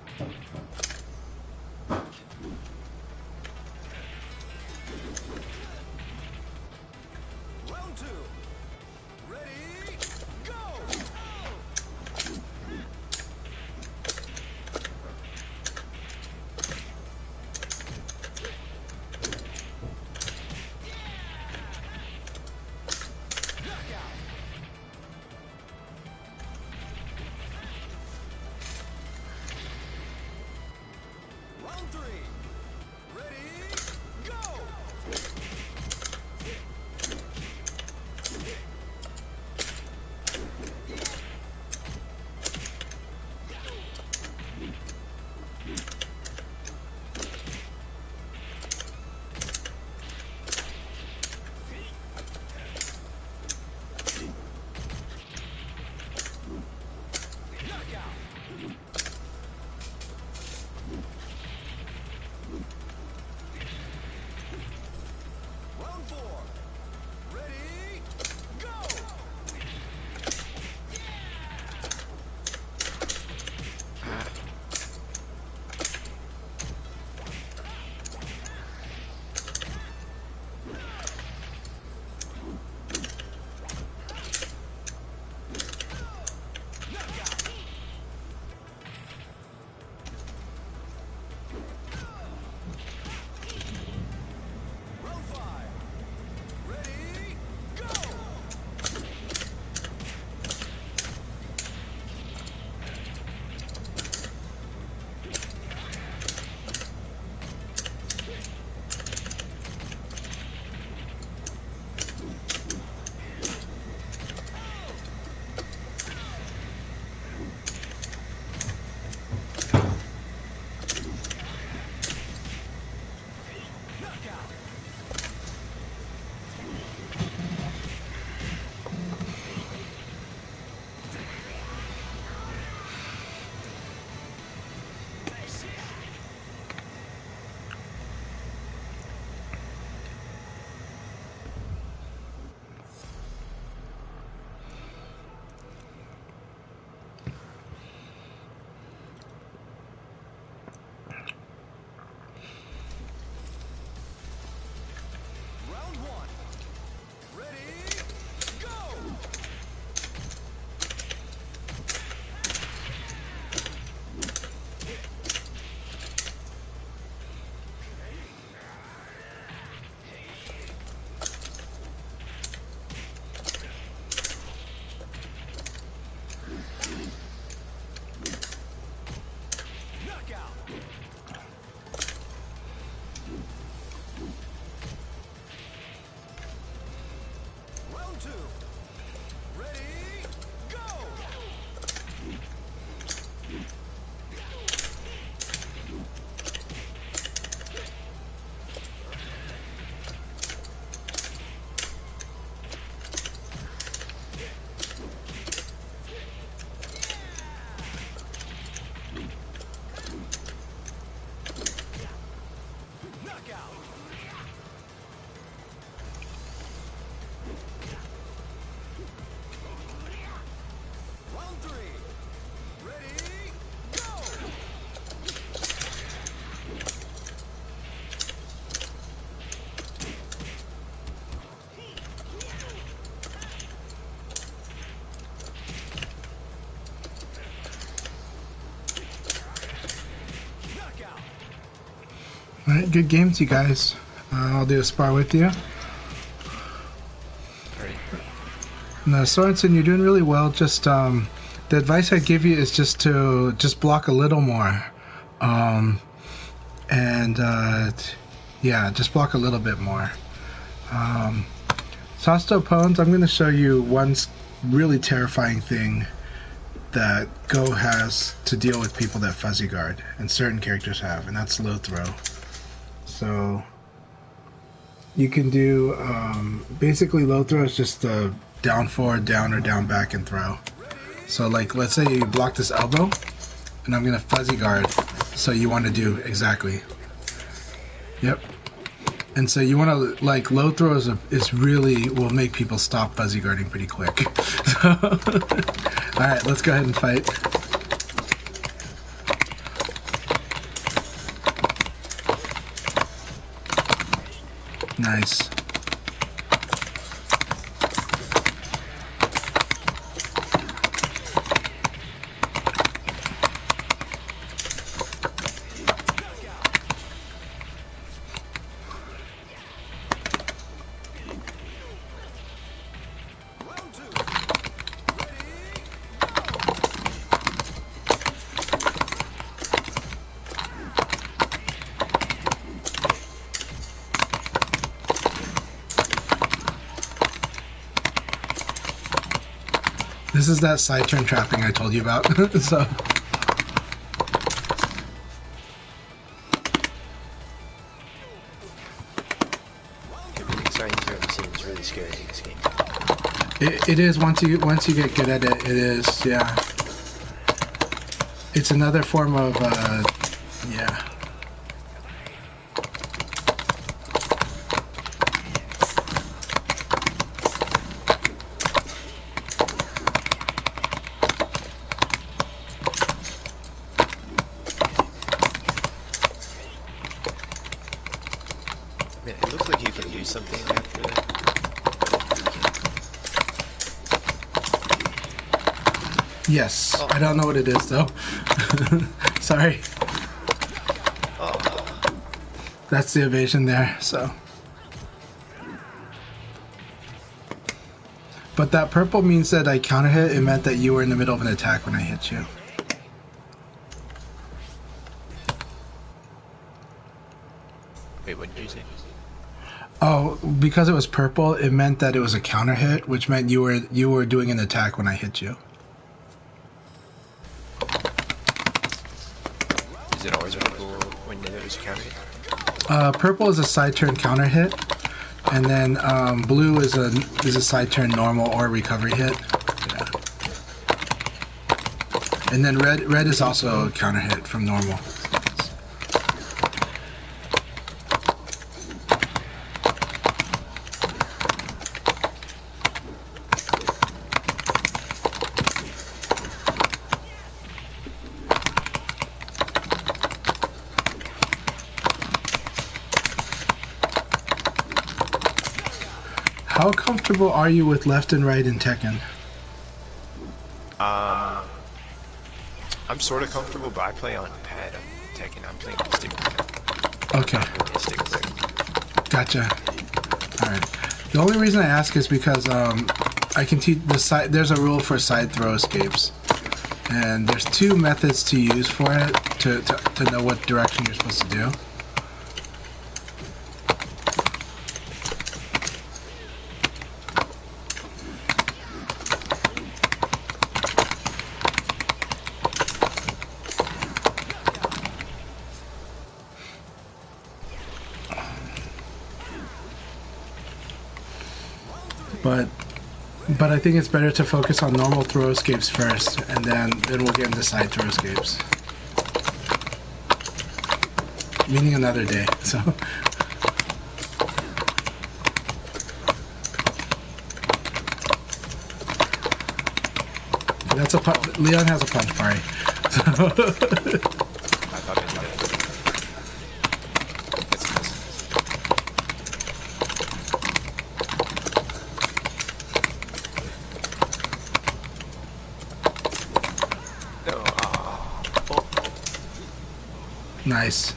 two. Ready, go! Knockout! Round three. Ready, go! Knockout! Alright, good games, you guys. I'll do a spar with you. Alright. No, Sorensen, you're doing really well. Just the advice I give you is just to block a little more, and yeah, just block a little bit more. Sasto Pones, I'm going to show you one really terrifying thing that Go has to deal with people that fuzzy guard, and certain characters have, and that's low throw. So you can do basically low throw is just a down forward, down, or down back and throw. So like, let's say you block this elbow, and I'm gonna fuzzy guard. So you want to do exactly. Yep. And so you want to, like, low throw is really will make people stop fuzzy guarding pretty quick. So, all right, let's go ahead and fight. Nice. Round two. Ready, This is that side turn trapping I told you about. So Everything starting to seems really scary in this game. it is once you get good at it. It is, yeah. It's another form of yeah. Man, it looks like you can do something after that. Yes. Oh. I don't know what it is though. Sorry. Oh, That's the evasion there, so. But that purple means that I counter hit. It meant that you were in the middle of an attack when I hit you. wait, what did you say? Oh, because it was purple, it meant that it was a counter hit, which meant you were doing an attack when I hit you. Is it always purple when there's a counter hit? Purple is a side turn counter hit, and then blue is a side turn normal or recovery hit. Yeah. And then red is also a counter hit from normal. How comfortable are you with left and right in Tekken? I'm sort of comfortable, but I play on pad on Tekken. I'm playing on stick. Okay, Really stick with it. gotcha. All right. The only reason I ask is because I can teach the side. There's a rule for side throw escapes, and there's two methods to use for it to know what direction you're supposed to do. But I think it's better to focus on normal throw escapes first, and then we'll get into side throw escapes. Meaning another day. So. That's a punch. Leon has a punch party. So. I thought I did it. It's nice. No, oh. Nice.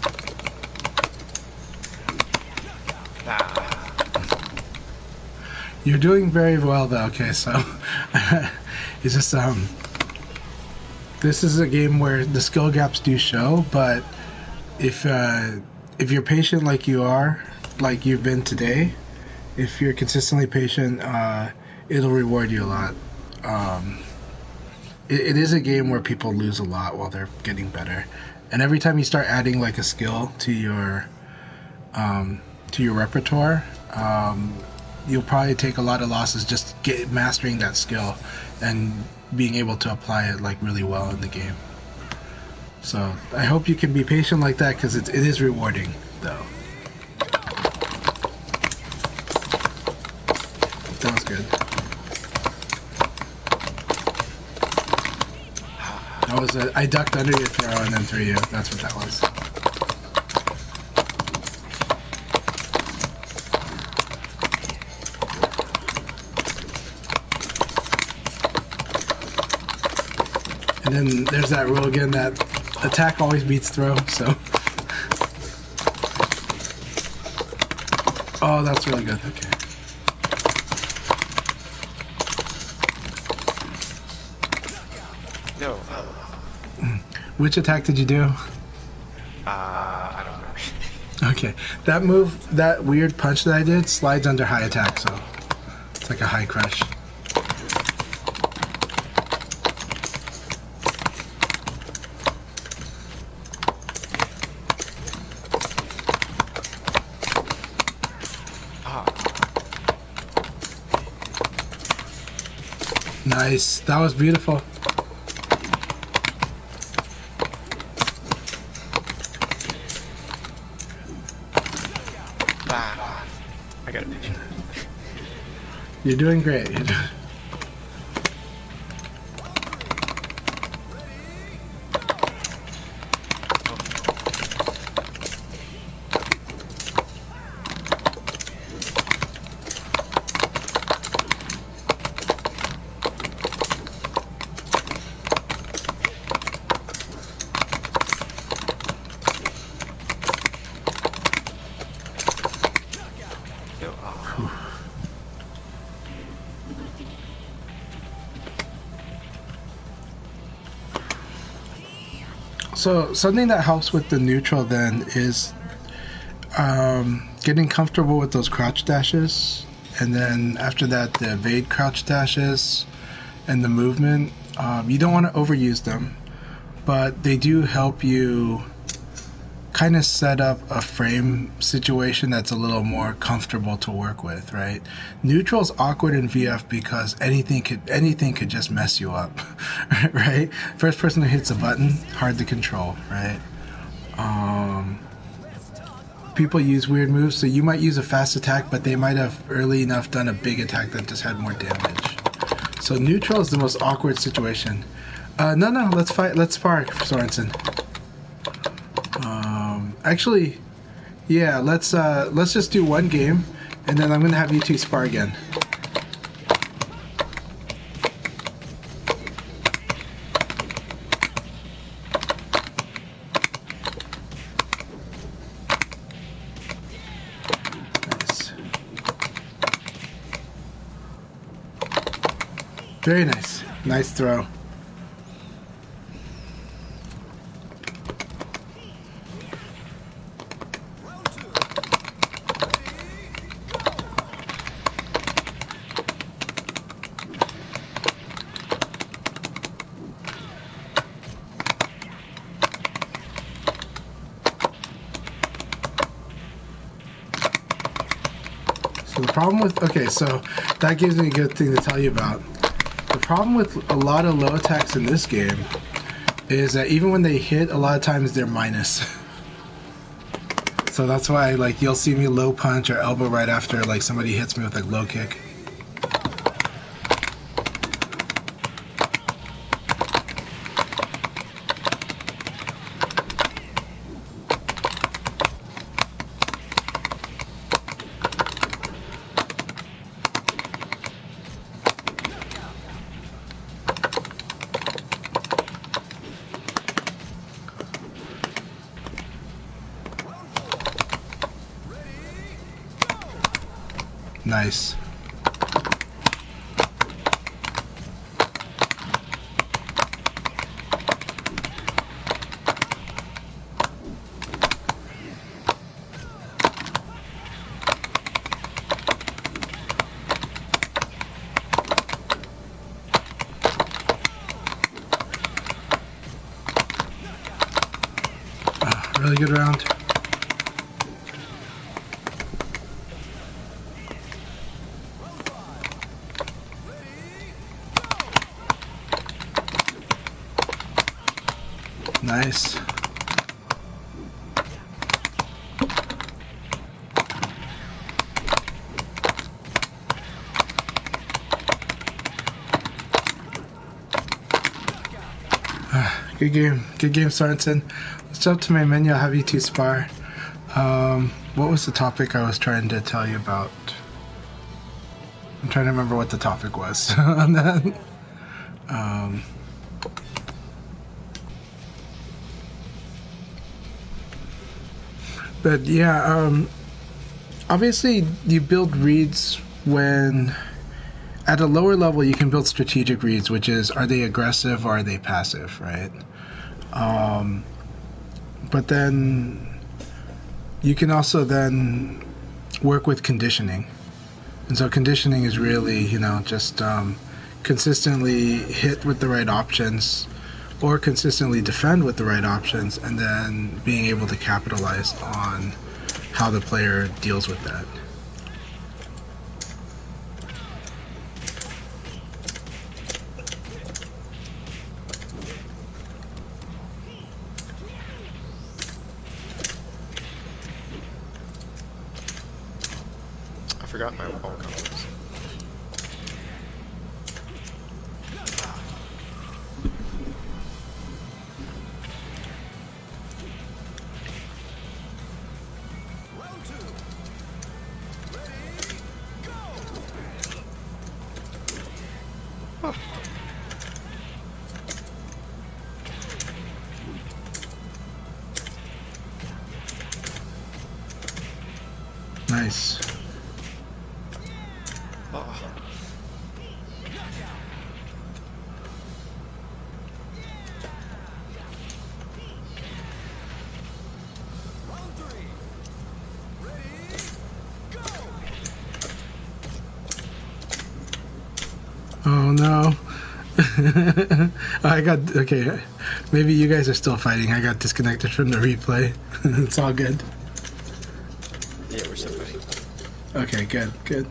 Ah. You're doing very well though. Okay, so it's just this is a game where the skill gaps do show, but if you're patient like you are, like you've been today, if you're consistently patient, it'll reward you a lot. It is a game where people lose a lot while they're getting better, and every time you start adding like a skill to your repertoire, you'll probably take a lot of losses just mastering that skill and being able to apply it like really well in the game. So I hope you can be patient like that, because it is rewarding though. That was good. That was I ducked under your throw and then threw you. That's what that was. And then there's that rule again that attack always beats throw, so. Oh, that's really good. Okay. No. Which attack did you do? I don't know. Okay. That move, that weird punch that I did, slides under high attack, so it's like a high crush. Nice. That was beautiful. Ah, I got a picture. You're doing great. You're doing... No, So something that helps with the neutral then is getting comfortable with those crouch dashes, and then after that the evade crouch dashes and the movement. You don't want to overuse them, but they do help you kind of set up a frame situation that's a little more comfortable to work with, right? Neutral's awkward in VF because anything could just mess you up, right? First person who hits a button, hard to control, right? People use weird moves, so you might use a fast attack, but they might have early enough done a big attack that just had more damage. So neutral is the most awkward situation. No, let's fight. Let's spar, Sorensen. Actually, yeah, let's just do one game, and then I'm gonna have you two spar again. Nice. Very nice. Nice throw. problem with, okay, so that gives me a good thing to tell you about. The problem with a lot of low attacks in this game is that even when they hit, a lot of times they're minus. So that's why, like, you'll see me low punch or elbow right after, like, somebody hits me with a low kick. Nice. Really good round. Nice. Good game. Good game, Sorensen. Let's jump to my menu. I'll have you two spar. What was the topic I was trying to tell you about? I'm trying to remember what the topic was on that. But yeah, obviously you build reads when at a lower level you can build strategic reads, which is, are they aggressive or are they passive, right? But then you can also then work with conditioning. And so conditioning is really, you know, just consistently hit with the right options or consistently defend with the right options, and then being able to capitalize on how the player deals with that. I forgot my all combos. Round two. Ready, go! Nice. Oh. Round three. Ready, go! Oh no. I got, okay, maybe you guys are still fighting. I got disconnected from the replay. It's all good. Yeah, we're still fighting. Okay, good, good.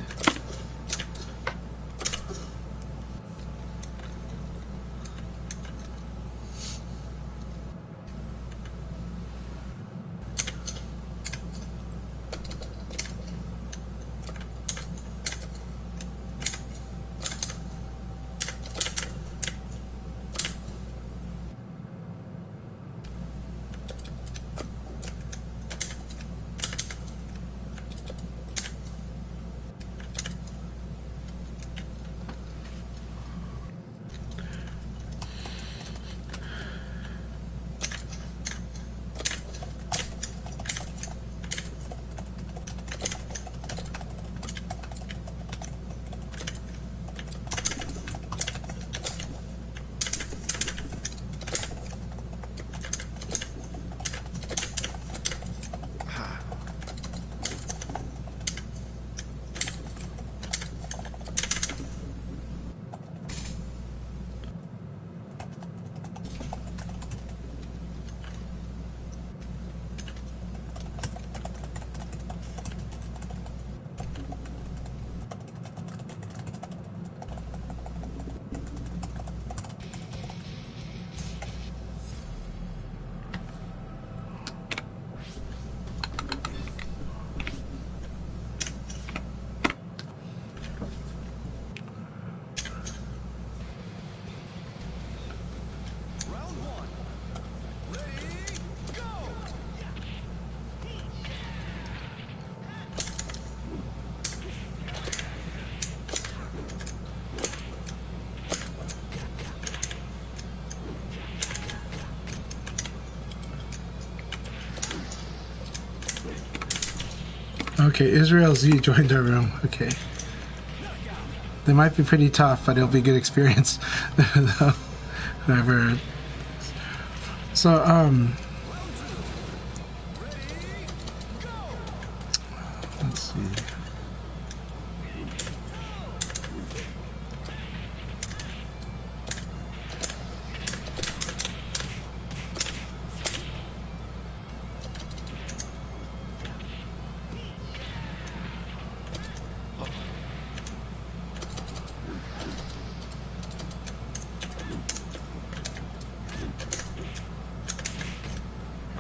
Okay, Israel Z joined our room. Okay. They might be pretty tough, but it'll be good experience. Whoever. So, let's see.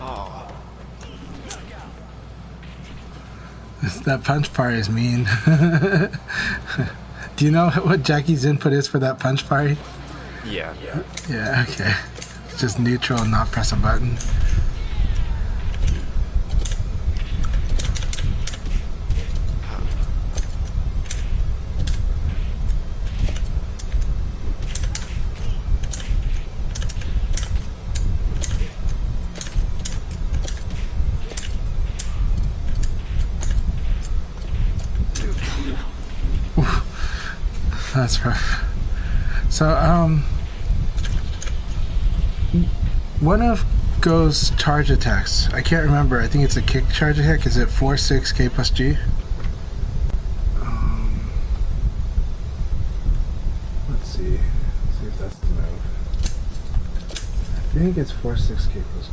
Oh, That punch part is mean. Do you know what Jackie's input is for that punch party? yeah. Yeah, okay. It's just neutral and not press a button. That's rough. So, one of Go's charge attacks, I can't remember, I think it's a kick charge attack. Is it 4-6 K plus G? Let's see. Let's see if that's the move. I think it's 4-6 K plus G.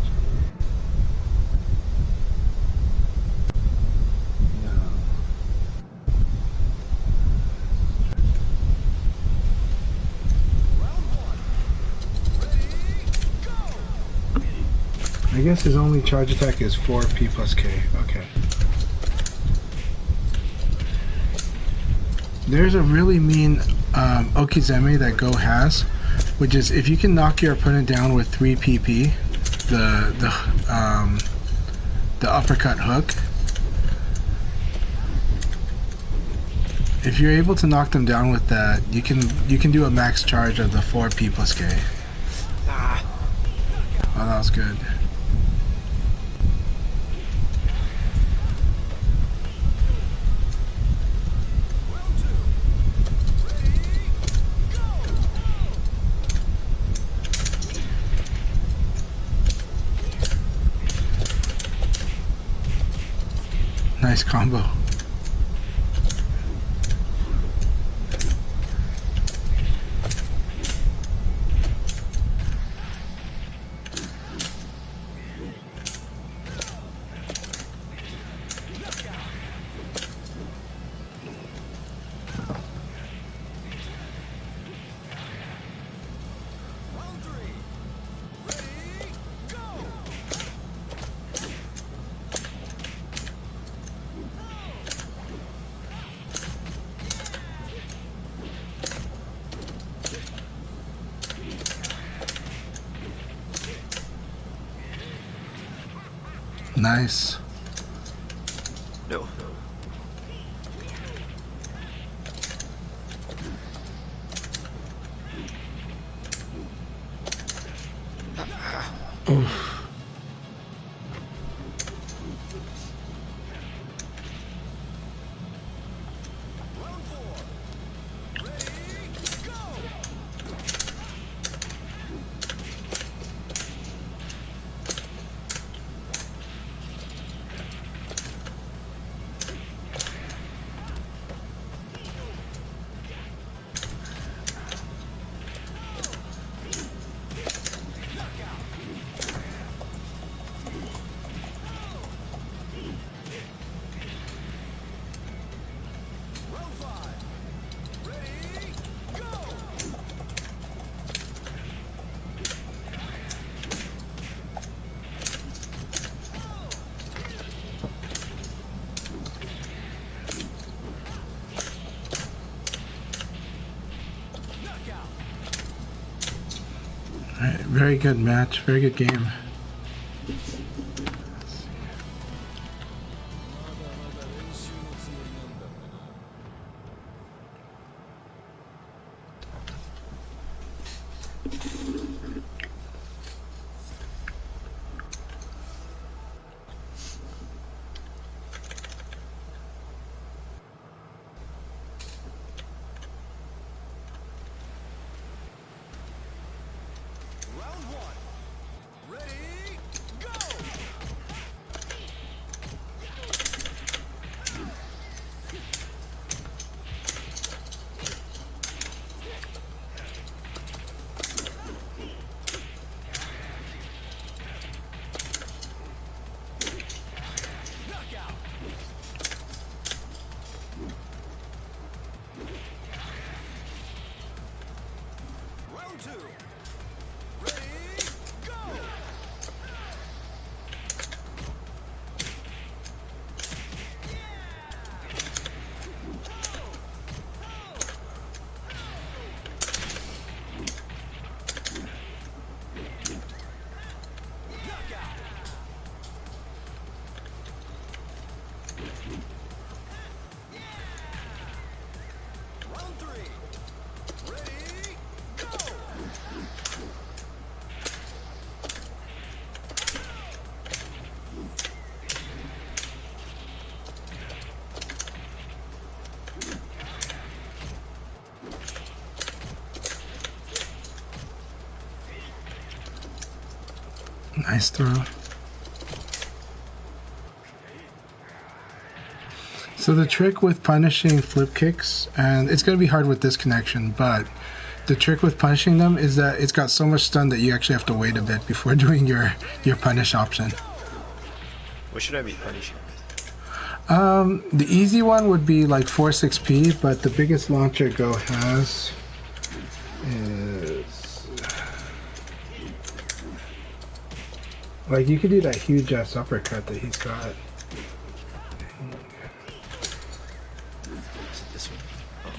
I guess his only charge attack is 4P plus K. Okay. There's a really mean Okizeme that Go has, which is if you can knock your opponent down with 3 PP, the uppercut hook. If you're able to knock them down with that, you can do a max charge of the 4P plus K. Ah. Oh, that was good. Nice combo. Nice. No. Oof. Alright, very good match, very good game. Round three. Ready, go! Nice throw. So the trick with punishing flip kicks, and it's going to be hard with this connection, but the trick with punishing them is that it's got so much stun that you actually have to wait a bit before doing your punish option. What should I be punishing? The easy one would be like Force XP, but the biggest launcher Go has is like you could do that huge ass uppercut that he's got. Is it this one? Oh.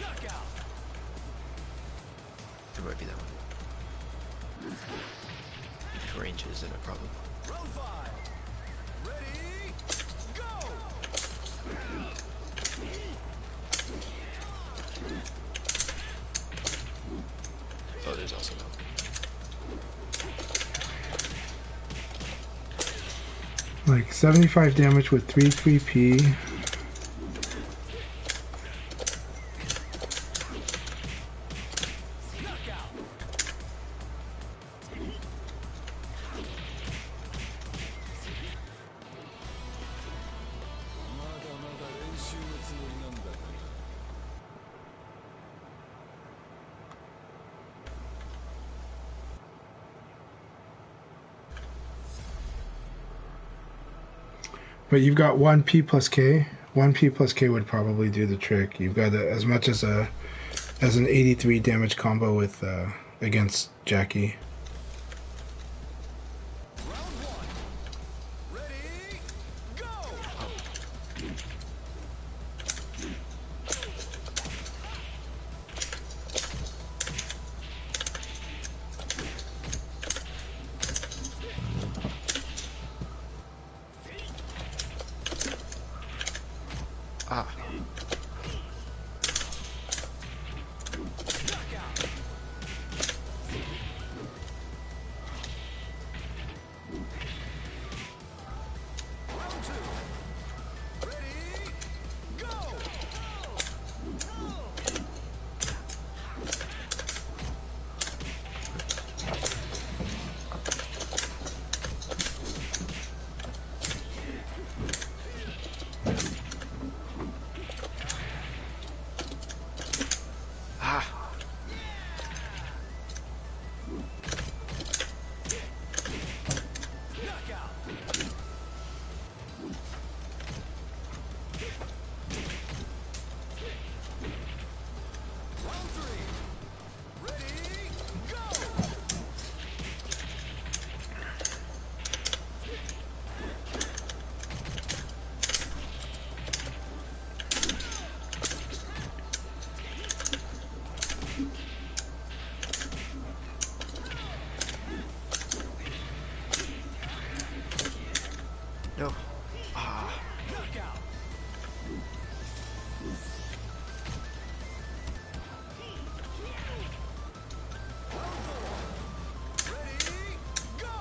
It might be that one. If range isn't a problem. Round five. Ready, go! Oh, there's also no. Like 75 damage with 3-3P. But you've got 1P plus K. 1P plus K would probably do the trick. You've got as much as an 83 damage combo with against Jackie. Round one. Ready, go! Ah. Round two. Ready, go! Ah. Knockout. Round three. Ready, go! No. Ah. Knockout. Round four. Ready, go!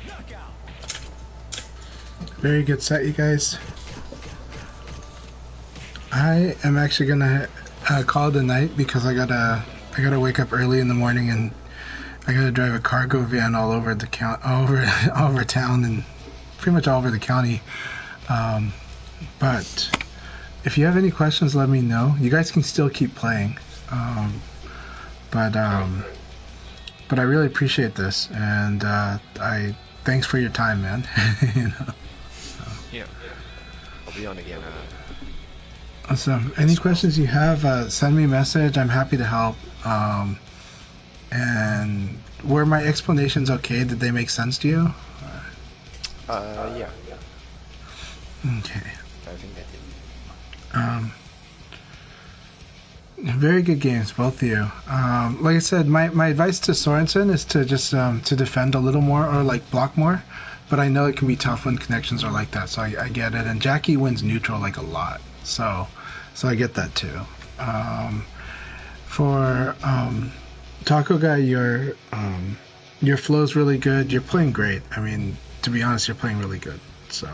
Knockout. Very good set, you guys. I am actually gonna call it a night because I gotta wake up early in the morning and I gotta drive a cargo van all over the all over town and pretty much all over the county. But if you have any questions, let me know. You guys can still keep playing. But I really appreciate this, and I thanks for your time, man. You know? Yeah. I'll be on again. Awesome. Any questions you have, send me a message. I'm happy to help. And were my explanations okay? Did they make sense to you? Yeah, Okay. I think I did. Very good games, both of you. Like I said, my advice to Sorensen is to just to defend a little more or like block more. But I know it can be tough when connections are like that, so I get it. And Jackie wins neutral like a lot, so I get that too. For ttacoguy, your flow's really good. You're playing great. I mean, to be honest, you're playing really good. So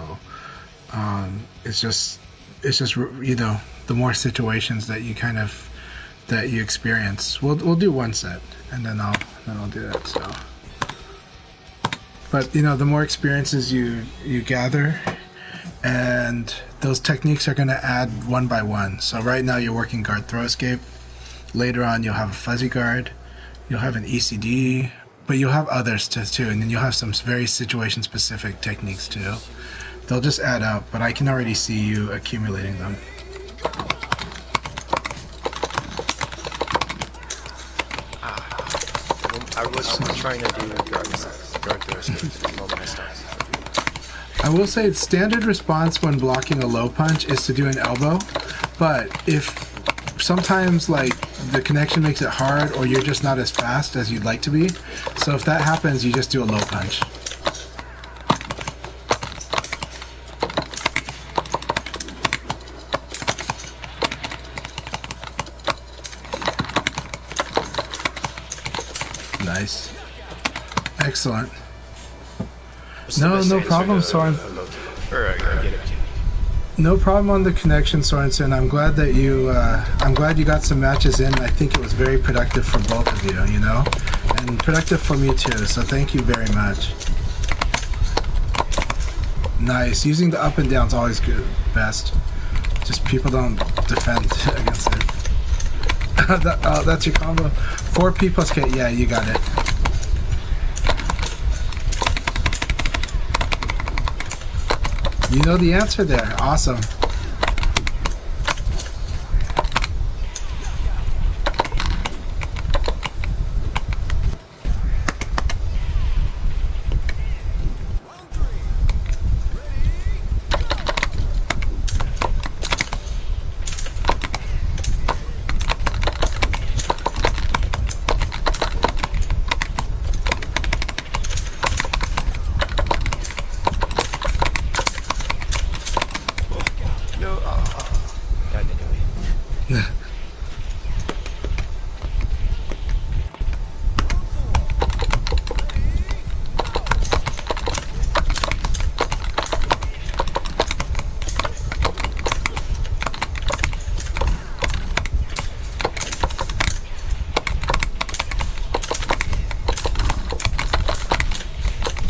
it's just you know, the more situations that you experience. We'll do one set and then I'll do it. So, but you know, the more experiences you gather, and those techniques are going to add one by one. So right now you're working guard throw escape. Later on you'll have a fuzzy guard. You'll have an ECD, but you'll have others too, and then you'll have some very situation specific techniques too. They'll just add up, but I can already see you accumulating them. I was trying to do guard throws a little messed up. I will say its standard response when blocking a low punch is to do an elbow, but if sometimes like the connection makes it hard or you're just not as fast as you'd like to be, so if that happens, you just do a low punch. Nice. Excellent. No problem, Soren. No problem on the connection, Sorensen. I'm glad that I'm glad you got some matches in. I think it was very productive for both of you, you know? And productive for me too, so thank you very much. Nice. Using the up and down is always good. Best. Just people don't defend against it. That's your combo. 4P plus K. Yeah, you got it. You know the answer there. Awesome.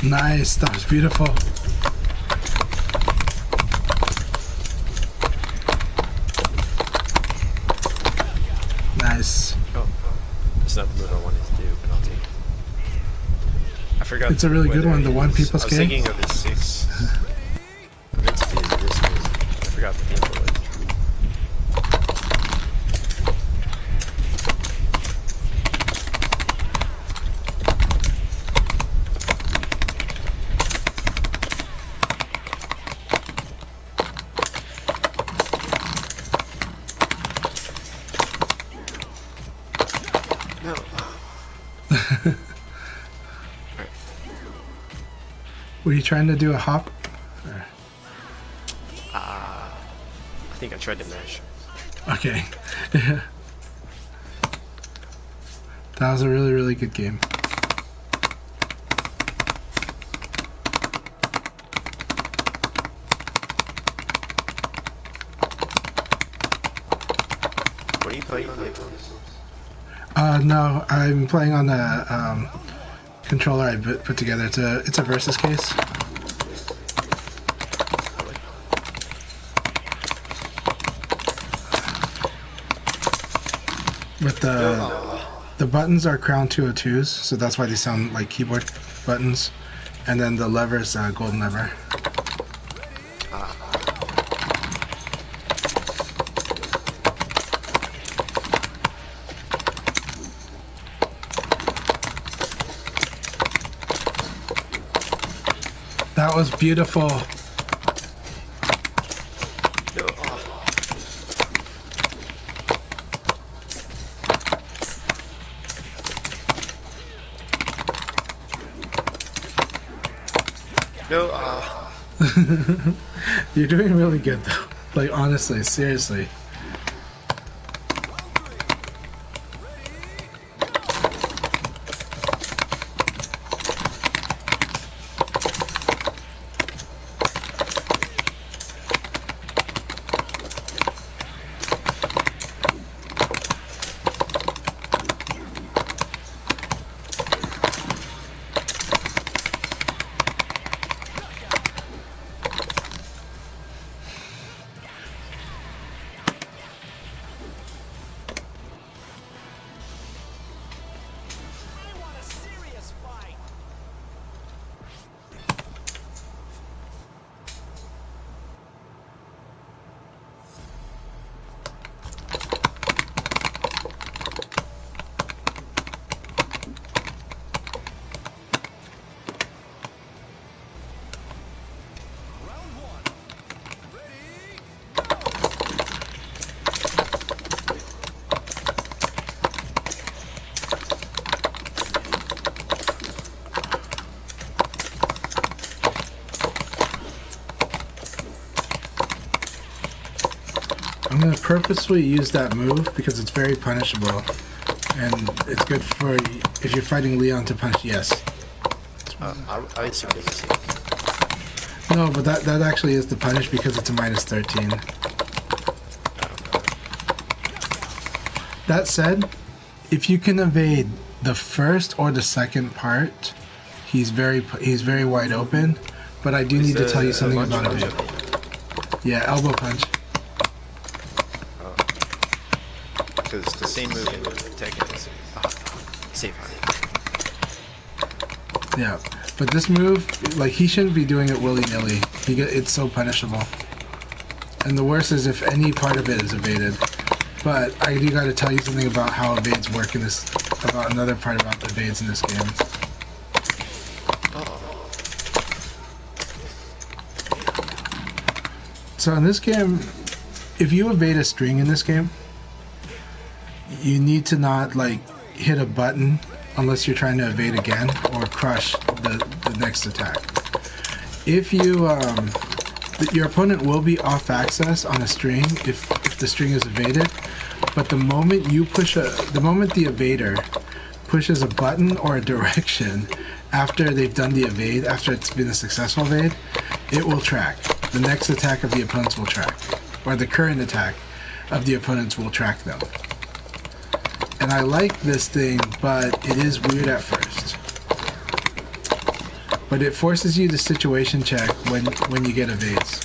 Nice, that was beautiful. Nice. Oh, it's not the move I wanted to do, but I'll take it. I forgot. It's a really good one, the 1P plus K. I was thinking of the 6. I meant to do this move. I forgot the info was. Were you trying to do a hop? I think I tried to mash. Okay. That was a really, really good game. What are you playing on? No, I'm playing on the controller I put together. It's a versus case. But the buttons are Crown 202s, so that's why they sound like keyboard buttons. And then the lever is golden lever. That was beautiful. No, no, You're doing really good though. Like honestly, seriously. I want a serious fight. Round one. Ready? I'm gonna purposefully use that move because it's very punishable, and it's good for if you're fighting Leon to punish. Yes. I would suggest No, but that actually is the punish because it's a -13. That said, if you can evade the first or the second part, he's very wide open. But I do need to tell you something about evade. Yeah, elbow punch. Because the same move in Tekken is safe hard. Yeah, but this move, like he shouldn't be doing it willy-nilly. It's so punishable. And the worst is if any part of it is evaded. But I do got to tell you something about how evades work in this. About another part about the evades in this game. So in this game, if you evade a string in this game, you need to not like hit a button unless you're trying to evade again or crush the next attack. If you your opponent will be off axis on a string if the string is evaded, but the moment the evader pushes a button or a direction after they've done the evade, after it's been a successful evade, it will track. The next attack of the opponents will track, or the current attack of the opponents will track them. And I like this thing, but it is weird at first. But it forces you to situation check when you get evades.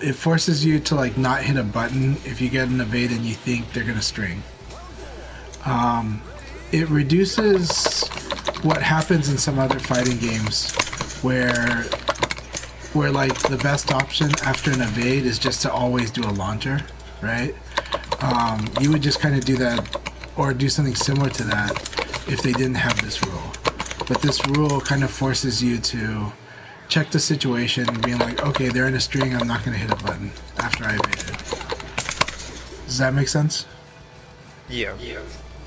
It forces you to like not hit a button if you get an evade and you think they're gonna string. It reduces what happens in some other fighting games where like the best option after an evade is just to always do a launcher, right? You would just kind of do that or do something similar to that if they didn't have this rule. But this rule kind of forces you to check the situation, being like, okay, they're in a string, I'm not going to hit a button after I evaded. Does that make sense? Yeah.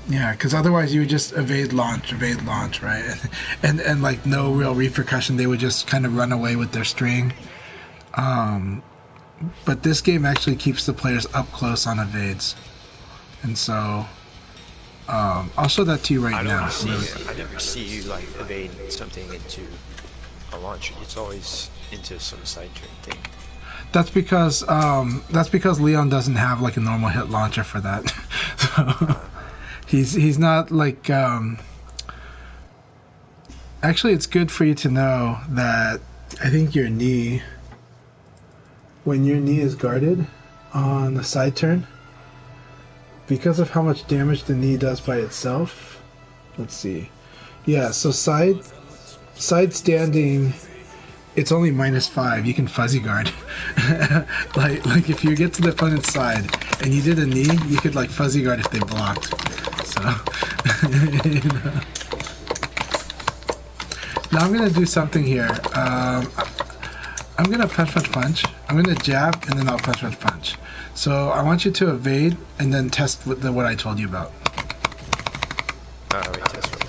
Yeah, because otherwise you would just evade launch, right? And like no real repercussion, they would just kind of run away with their string. But this game actually keeps the players up close on evades. And so, I'll show that to you right now. I never see you like evade something into a launch. It's always into some side turn thing. That's because Leon doesn't have like a normal hit launcher for that. So, he's not like. Actually, it's good for you to know that I think your knee, when your knee is guarded on the side turn, because of how much damage the knee does by itself. Let's see. Yeah, so side standing, it's only -5. You can fuzzy guard. like if you get to the opponent's side and you did a knee, you could like fuzzy guard if they blocked. So you know. Now I'm gonna do something here. I'm gonna punch, punch, punch. I'm gonna jab, and then I'll punch, punch, punch. So I want you to evade, and then test what I told you about. Wait, test what?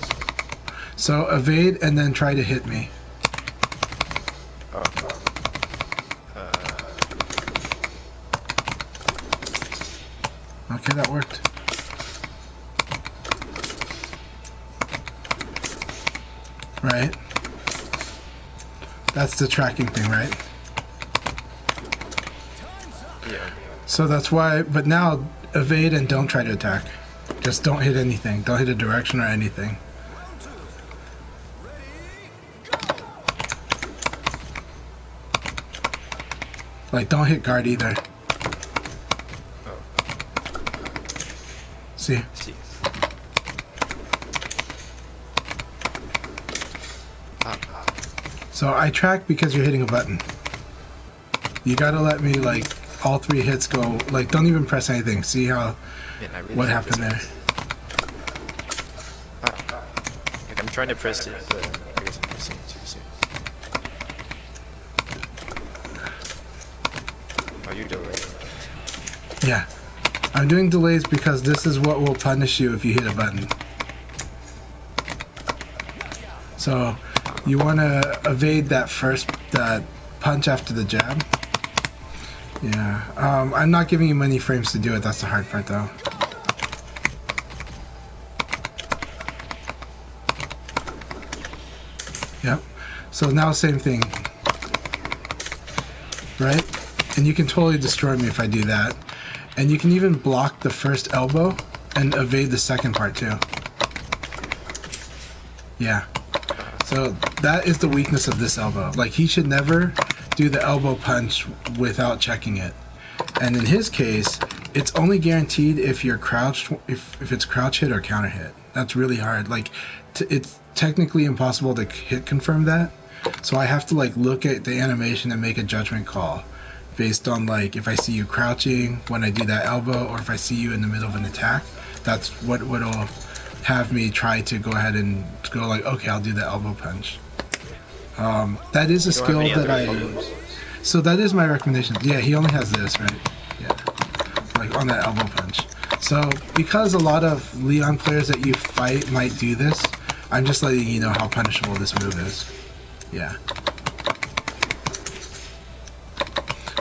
So evade, and then try to hit me. Oh. Okay, that worked. Right? That's the tracking thing, right? Yeah. So that's why, but now evade and don't try to attack. Just don't hit anything. Don't hit a direction or anything. Like, don't hit guard either. Oh. See? See. So I track because you're hitting a button. You gotta let me, like, all 3 hits go, like, don't even press anything. See how, Man, I really what hate happened this. there? Like, I'm trying to press it, but I guess I'm pressing it too soon. Oh, you're delayed. Yeah. I'm doing delays because this is what will punish you if you hit a button. So, you want to evade that punch after the jab. Yeah. I'm not giving you many frames to do it. That's the hard part, though. Yep. So now same thing. Right? And you can totally destroy me if I do that. And you can even block the first elbow and evade the second part, too. Yeah. So that is the weakness of this elbow. Like, he should never do the elbow punch without checking it. And in his case, it's only guaranteed if you're crouched, if it's crouch hit or counter hit. That's really hard. Like, it's technically impossible to hit confirm that. So I have to, like, look at the animation and make a judgment call based on, like, if I see you crouching when I do that elbow, or if I see you in the middle of an attack. That's what'll have me try to go ahead and go, like, okay, I'll do the elbow punch. That is a skill that so that is my recommendation. Yeah, he only has this, right? Yeah, like on that elbow punch. So because a lot of Leon players that you fight might do this, I'm just letting you know how punishable this move is. Yeah.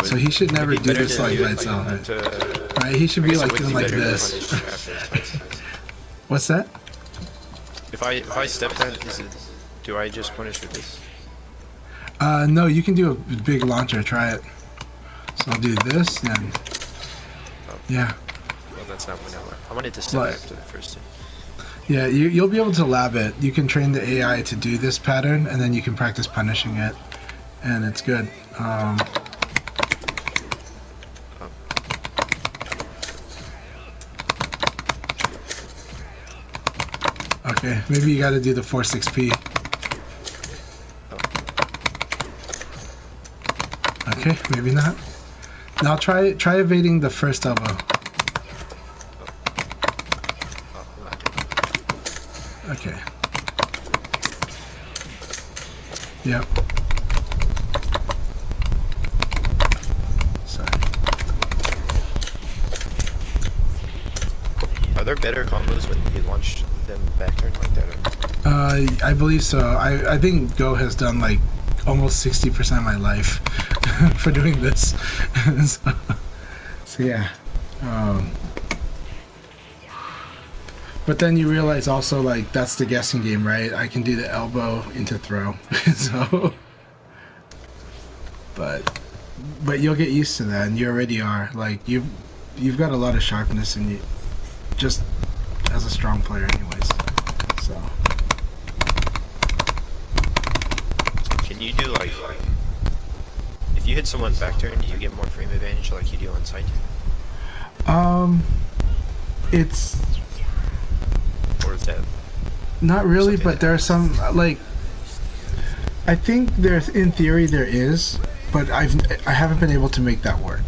So he should never do this like by itself, right? He should be like doing like this. What's that? If I step that, do I just punish with this? No, you can do a big launcher. Try it. So I'll do this, and yeah. Well, that's not what I want. I wanted to step after the first two. Yeah, you'll be able to lab it. You can train the AI to do this pattern, and then you can practice punishing it, and it's good. Okay, maybe you got to do the 4-6P. Okay, maybe not. Now try evading the first elbow. Okay. Yep. Sorry. Are there better combos when you launch them back turn like that? I believe so. I think Go has done like almost 60% of my life for doing this. so yeah. But then you realize also, like, that's the guessing game, right? I can do the elbow into throw. So, but you'll get used to that, and you already are. Like, you've got a lot of sharpness, and you just as a strong player, anyways. So. Can you do like if you hit someone's back turn, do you get more frame advantage like you do on side? It's. Or is that Not really, but there are some, like, I think there's, in theory there is, but I haven't been able to make that work.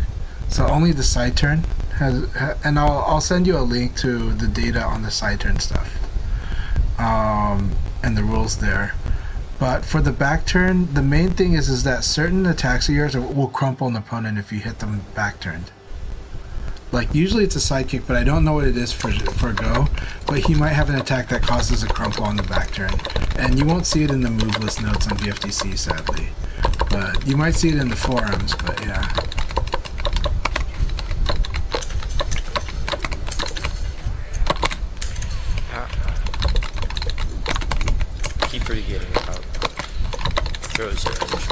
So only the side turn has, and I'll send you a link to the data on the side turn stuff, and the rules there. But for the back turn, the main thing is that certain attacks of yours will crumple an opponent if you hit them back turned. Like, usually it's a side kick, but I don't know what it is for Go. But he might have an attack that causes a crumple on the back turn. And you won't see it in the move list notes on BFDC, sadly. But you might see it in the forums, but yeah. I keep forgetting about throws or injuries.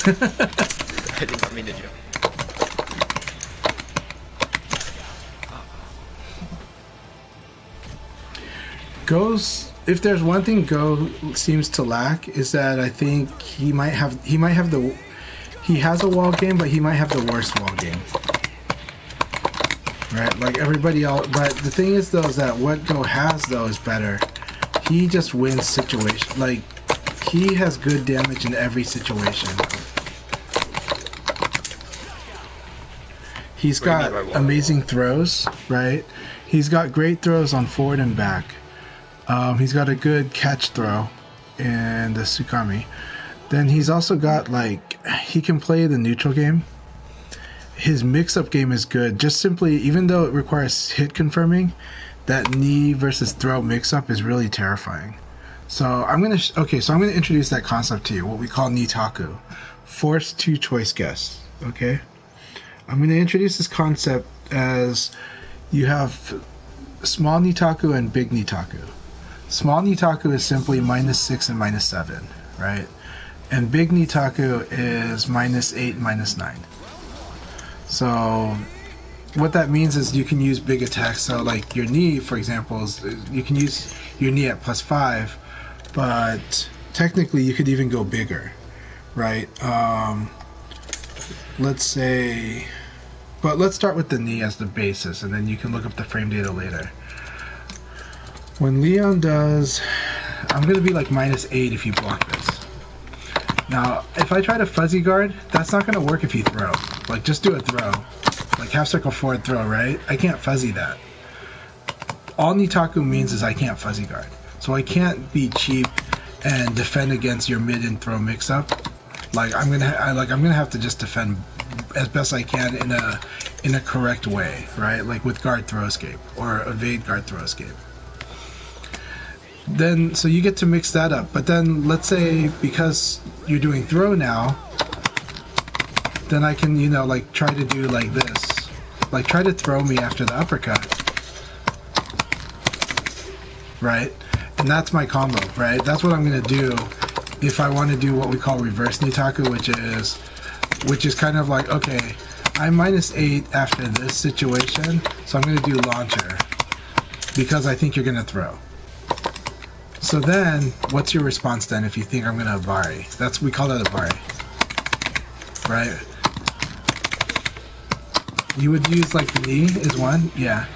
I did not mean to jump. If there's one thing Go seems to lack, is that I think he has a wall game, but he might have the worst wall game. Right, like everybody else. But the thing is, though, is that what Go has, though, is better. He just wins situation. Like, he has good damage in every situation. He's got amazing throws, right? He's got great throws on forward and back. He's got a good catch throw in the Tsukami. Then he's also got, like, he can play the neutral game. His mix-up game is good. Just simply, even though it requires hit confirming, that knee versus throw mix-up is really terrifying. So I'm gonna introduce that concept to you, what we call Nitaku, forced two-choice guess. Okay, I'm gonna introduce this concept as you have small Nitaku and big Nitaku. Small Nitaku is simply -6 and -7, right? And big Nitaku is -8 and -9. So what that means is you can use big attacks. So like your knee, for example, you can use your knee at +5, but technically you could even go bigger, right? Let's say, but let's start with the knee as the basis, and then you can look up the frame data later. When Leon does, I'm going to be like -8 if you block this. Now, if I try to fuzzy guard, that's not going to work if you throw. Like, just do a throw. Like, half circle forward throw, right? I can't fuzzy that. All Nitaku means is I can't fuzzy guard. So I can't be cheap and defend against your mid and throw mix-up. Like, I'm gonna have to just defend as best I can in a correct way, right? Like with guard throw escape or evade guard throw escape. Then, so you get to mix that up. But then, let's say, because you're doing throw now, then I can, you know, like, try to do like this. Like, try to throw me after the uppercut. Right? And that's my combo, right? That's what I'm going to do if I want to do what we call reverse Nitaku, which is kind of like, okay, I'm -8 after this situation, so I'm going to do launcher because I think you're going to throw. So then, what's your response then if you think I'm going to abari? We call that abari, right? You would use like the knee is one, yeah.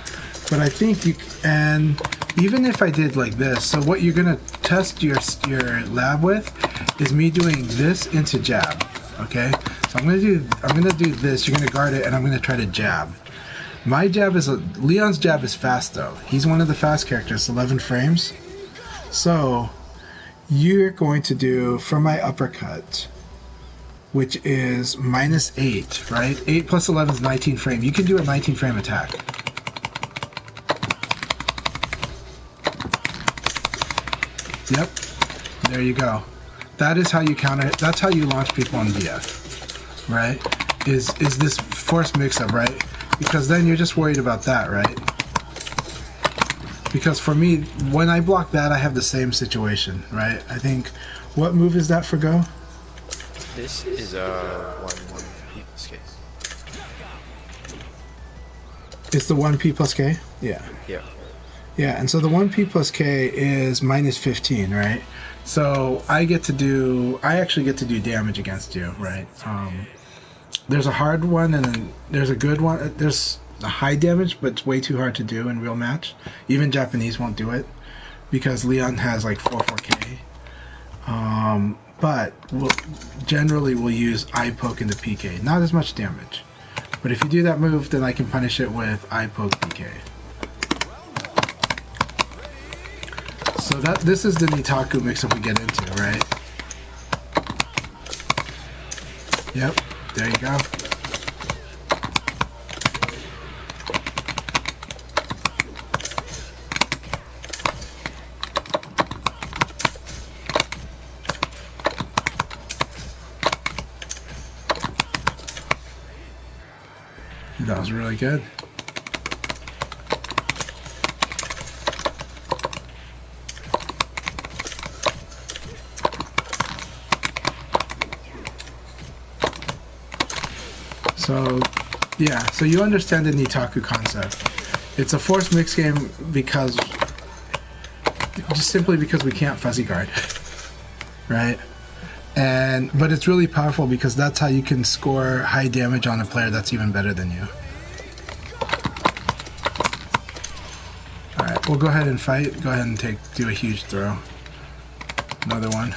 But I think and even if I did like this, so what you're going to test your lab with is me doing this into jab, okay? So I'm going to do this, you're going to guard it, and I'm going to try to jab. My jab Leon's jab is fast though. He's one of the fast characters, 11 frames. So you're going to do, for my uppercut, which is -8, right? 8 plus 11 is 19 frame. You can do a 19 frame attack. Yep, there you go. That is how you counter. That's how you launch people on BF, right? Is this forced mix-up, right? Because then you're just worried about that, right? Because for me, when I block that, I have the same situation, right? I think, what move is that for Go? This is 1P plus K. It's the 1P plus K? Yeah. Yeah. Yeah, and so the 1P plus K is minus 15, right? So I actually get to do damage against you, right? There's a hard one and then there's a good one. There's a high damage, but it's way too hard to do in real match. Even Japanese won't do it because Leon has like 4K. But generally we'll use eye poke into PK. Not as much damage. But if you do that move, then I can punish it with eye poke PK. So this is the Nitaku mix-up we get into, right? Yep, there you go. That was really good. So, yeah, so you understand the Nitaku concept. It's a forced mix game just simply because we can't fuzzy guard, right? But it's really powerful because that's how you can score high damage on a player that's even better than you. Alright, we'll go ahead and fight. Go ahead and do a huge throw. Another one.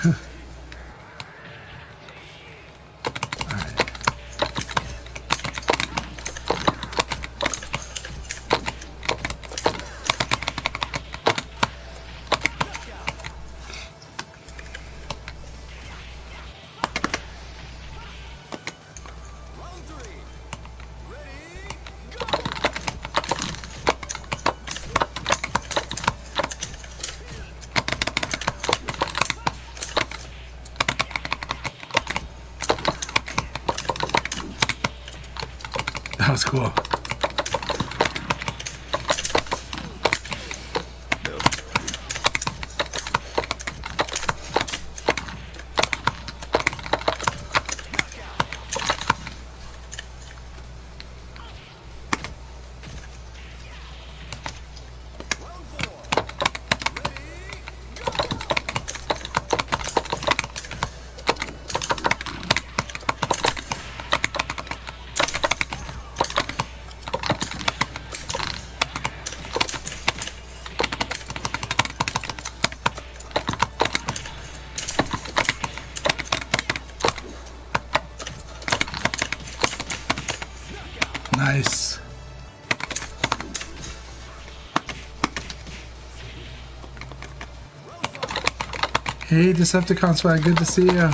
That was cool. Nice. Hey, Decepticon Swag, good to see you.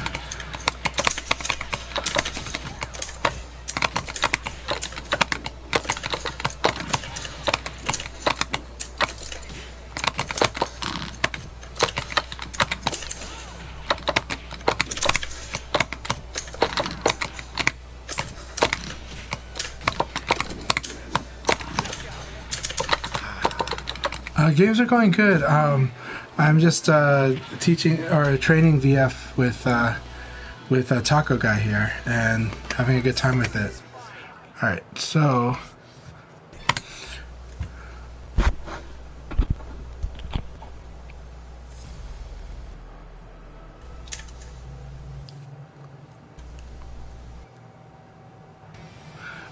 Games are going good. I'm just teaching or training VF with ttacoguy here and having a good time with it. All right, so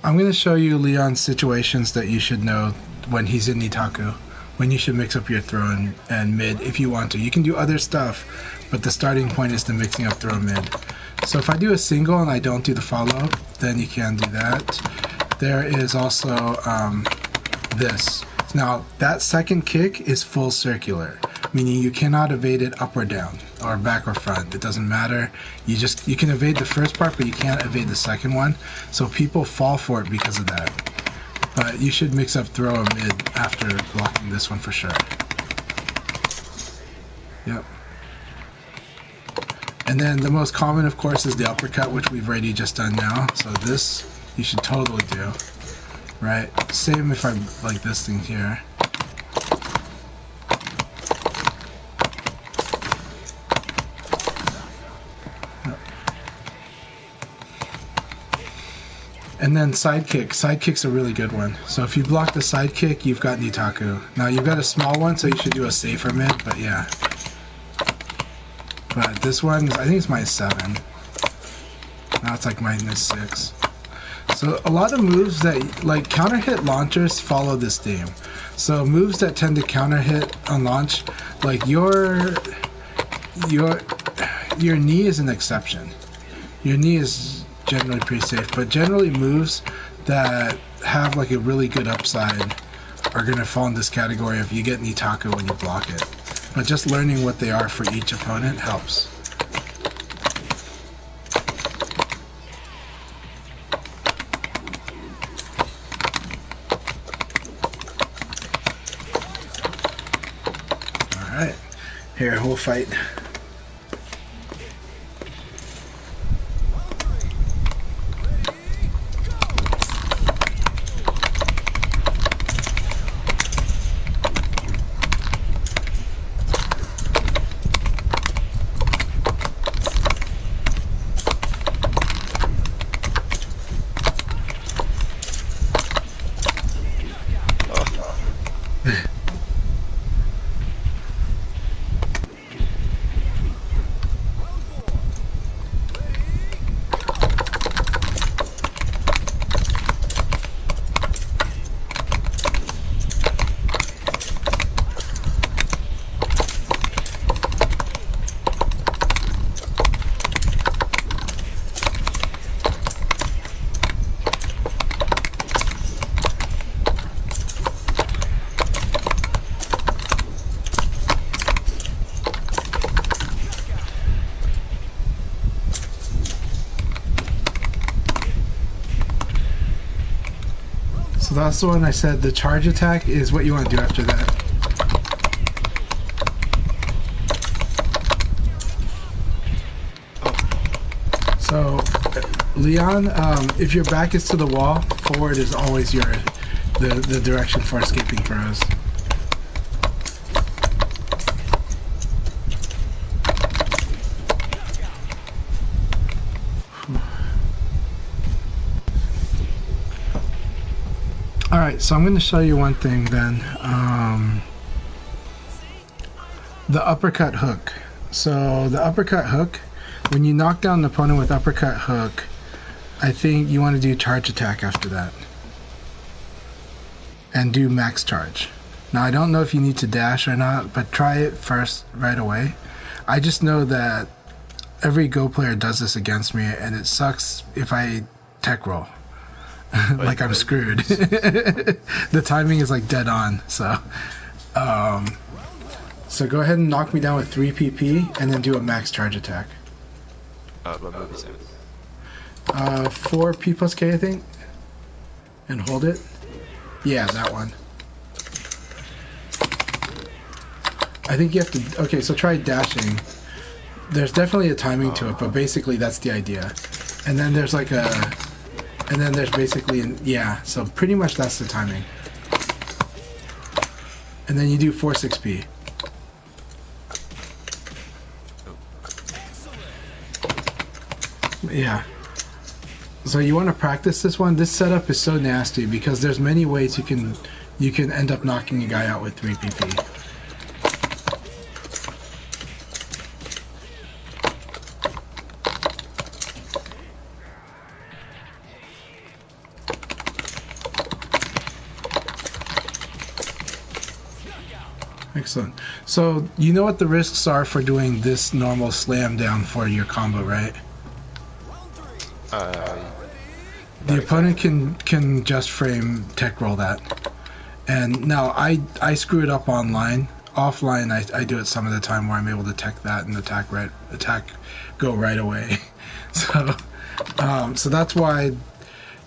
I'm going to show you Leon's situations that you should know when he's in Nitaku. When you should mix up your throw and mid if you want to. You can do other stuff, but the starting point is the mixing up throw and mid. So if I do a single and I don't do the follow-up, then you can do that. There is also this. Now, that second kick is full circular, meaning you cannot evade it up or down, or back or front. It doesn't matter. You can evade the first part, but you can't evade the second one. So people fall for it because of that. But you should mix up throw and mid after blocking this one for sure. Yep. And then the most common, of course, is the uppercut, which we've already just done now. So this, you should totally do. Right? Same if I like this thing here. And then sidekick. Sidekick's a really good one. So if you block the sidekick, you've got Nitaku. Now you've got a small one, so you should do a safer mid, but yeah. But this one, I think it's -7. Now it's like -6. So a lot of moves that, like counter hit launchers, follow this theme. So moves that tend to counter hit on launch, like your knee is an exception. Your knee is generally pretty safe, but generally moves that have like a really good upside are going to fall in this category if you get Nitaku when you block it. But just learning what they are for each opponent helps. Alright, here we'll fight. So that's the one I said the charge attack is what you want to do after that. So Leon, if your back is to the wall, forward is always the direction for escaping throws. Alright, so I'm going to show you one thing then. The uppercut hook. So the uppercut hook, when you knock down an opponent with uppercut hook, I think you want to do charge attack after that. And do max charge. Now I don't know if you need to dash or not, but try it first right away. I just know that every Go player does this against me, and it sucks if I tech roll. Like I'm screwed. The timing is like dead on, so so go ahead and knock me down with 3 PP and then do a max charge attack. What move is that? 4 P plus K, I think. And hold it. Yeah, that one. I think you have to... Okay, so try dashing. There's definitely a timing to it, but basically that's the idea. And then there's like a... And then there's basically... Yeah, so pretty much that's the timing. And then you do 4-6P. Yeah. So you want to practice this one. This setup is so nasty because there's many ways you can end up knocking a guy out with 3 PP. Excellent. So you know what the risks are for doing this normal slam down for your combo, right? The opponent can just frame tech roll that. And now I screw it up online. Offline I do it some of the time where I'm able to tech that and attack go right away. So that's why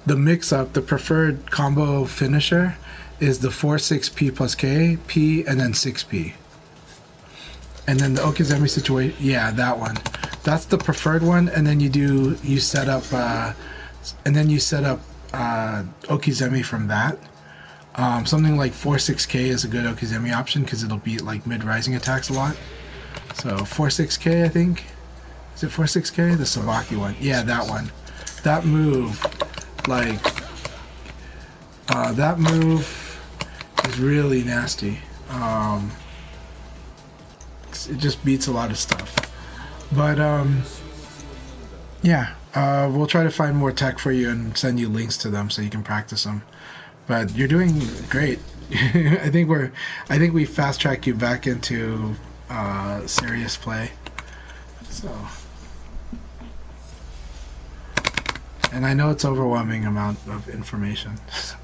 the mix up, the preferred combo finisher is the 4-6P plus K, P, and then 6P. And then the Okizeme situation, yeah, that one. That's the preferred one, and then you set up Okizeme from that. Something like 4-6K is a good Okizeme option because it'll beat like mid-rising attacks a lot. So 4-6K, I think. Is it 4-6K? The Sabaki one. Yeah, that one. That move, like that move is really nasty. It just beats a lot of stuff. But yeah, we'll try to find more tech for you and send you links to them so you can practice them. But you're doing great. I think we fast tracked you back into serious play. So, and I know it's overwhelming amount of information. So,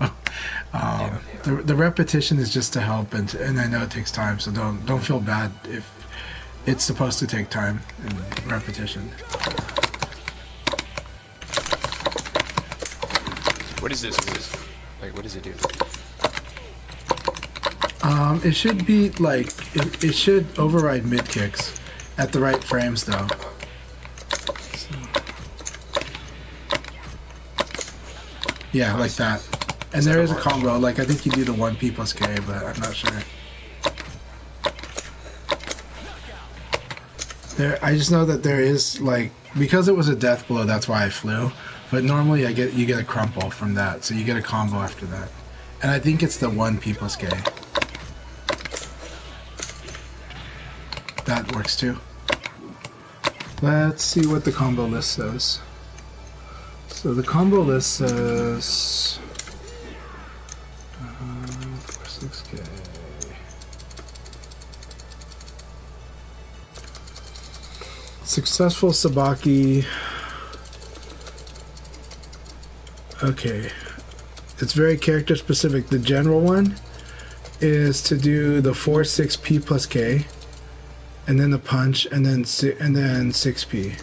the repetition is just to help, and I know it takes time. So don't feel bad if it's supposed to take time and repetition. What is this move? Like, what does it do? It should be like it should override mid kicks at the right frames though. So, yeah, like that. And there is a combo. Like I think you do the 1P plus K, but I'm not sure. I just know that there is like because it was a death blow. That's why I flew. But normally you get a crumple from that, so you get a combo after that. And I think it's the 1P plus K. That works too. Let's see what the combo list says. So the combo list says 6K. Successful Sabaki. Okay. It's very character specific. The general one is to do the 4-6P plus K. And then the punch, and then 6P.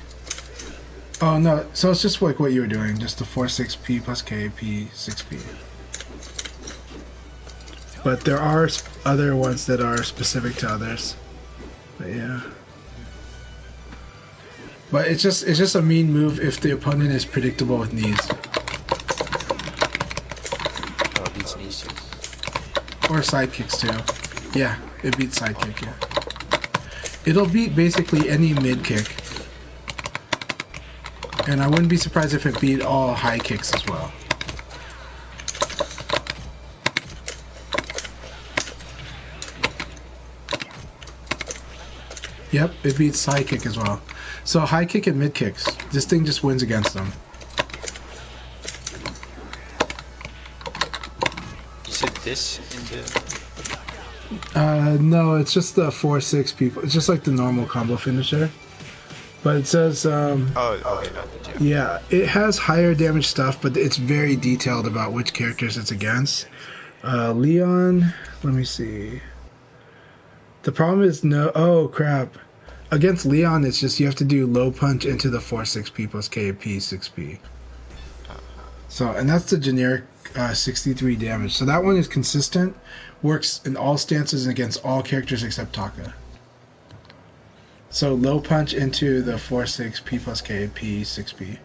Oh no, so it's just like what you were doing, just the 4-6P plus K, P, 6P. But there are other ones that are specific to others. But yeah. But it's just a mean move if the opponent is predictable with knees. Oh, it beats knees too. Or side kicks too. Yeah, it beats side kick, yeah. It'll beat basically any mid kick. And I wouldn't be surprised if it beat all high kicks as well. Yep, it beats side kick as well. So high kick and mid kicks, this thing just wins against them. You said this into... No, it's just the 4-6 people. It's just like the normal combo finisher. But it says, Oh, okay, no, yeah, it has higher damage stuff, but it's very detailed about which characters it's against. Leon, let me see. The problem is oh crap. Against Leon, it's just you have to do low punch into the 4-6P plus K, P, 6P. So, and that's the generic 63 damage. So that one is consistent, works in all stances and against all characters except Taka. So low punch into the 4-6 P plus K, P, 6P.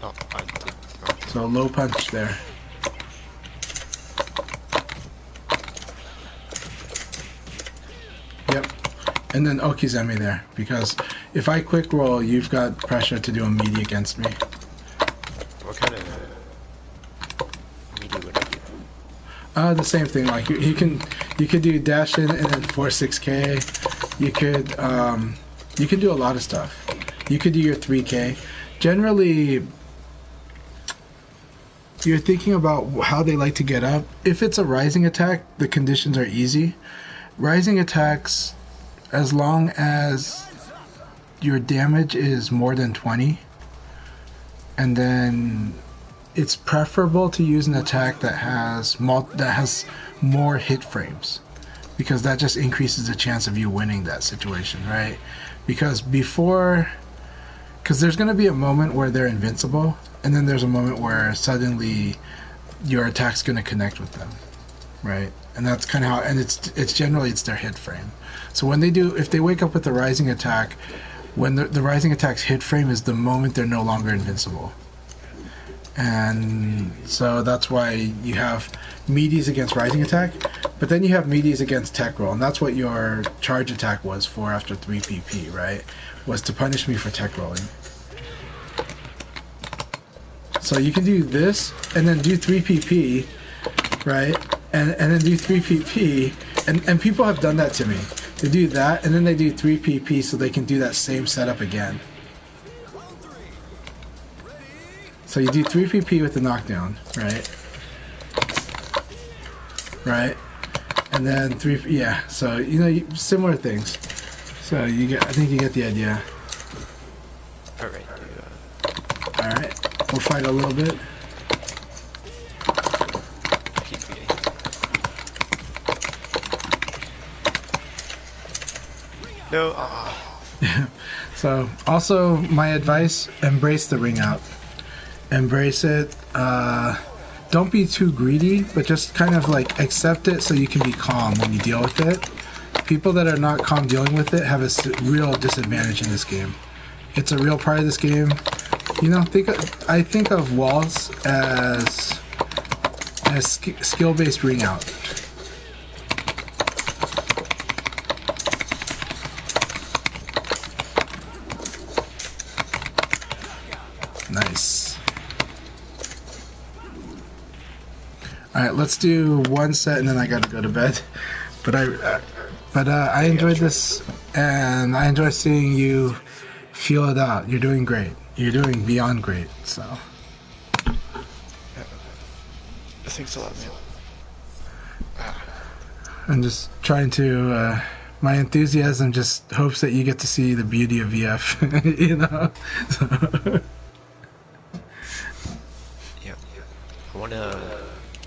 Oh, I did. So low punch there. Yep. And then Okizeme there, because if I quick roll, you've got pressure to do a meaty against me. What kind of media would I do? The same thing. Like you could do dash in and then 4-6K. You can do a lot of stuff. You could do your 3K. Generally, you're thinking about how they like to get up. If it's a rising attack, the conditions are easy. Rising attacks, as long as your damage is more than 20, and then it's preferable to use an attack that has more hit frames, because that just increases the chance of you winning that situation, right? Because there's going to be a moment where they're invincible, and then there's a moment where suddenly your attack's going to connect with them, right? And that's kind of how, and it's generally their hit frame. So when if they wake up with the rising attack, when the rising attack's hit frame is the moment they're no longer invincible. and so that's why you have meaties against rising attack, but then you have meaties against tech roll, and that's what your charge attack was for after 3 PP, right? Was to punish me for tech rolling. So you can do this, and then do 3 PP, right? And then do 3 PP, and people have done that to me. They do that, and then they do 3 PP so they can do that same setup again. So you do 3 PP with the knockdown, right? Right? And then 3, yeah, so, you know, similar things. So you get, I think you get the idea. Alright, Alright, we'll fight a little bit. keep forgetting. No, So, also, my advice, embrace the ring out. Embrace it. Don't be too greedy, but just kind of like accept it so you can be calm when you deal with it. People that are not calm dealing with it have a real disadvantage in this game. It's a real part of this game. You know, I think of walls as skill-based ring out. Nice. Alright, let's do one set and then I gotta go to bed. But I enjoyed this, and I enjoy seeing you feel it out. You're doing great. You're doing beyond great, so. thanks a lot, man. I'm just trying to, my enthusiasm just hopes that you get to see the beauty of VF, you know? So. Yeah. I want to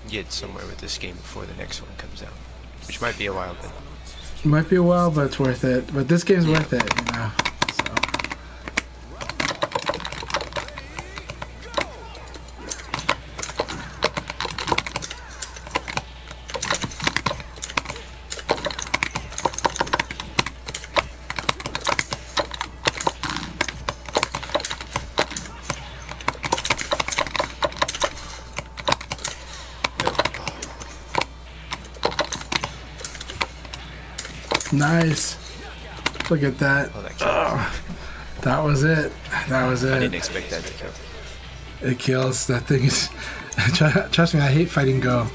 get somewhere with this game before the next one comes out, which might be a while, but It might be a while, but it's worth it. But this game's worth it, you know? So. Nice. Look at that. oh, that killed. That was it. That was I didn't it. expect that to kill. It kills. That thing is. Trust me, I hate fighting Go.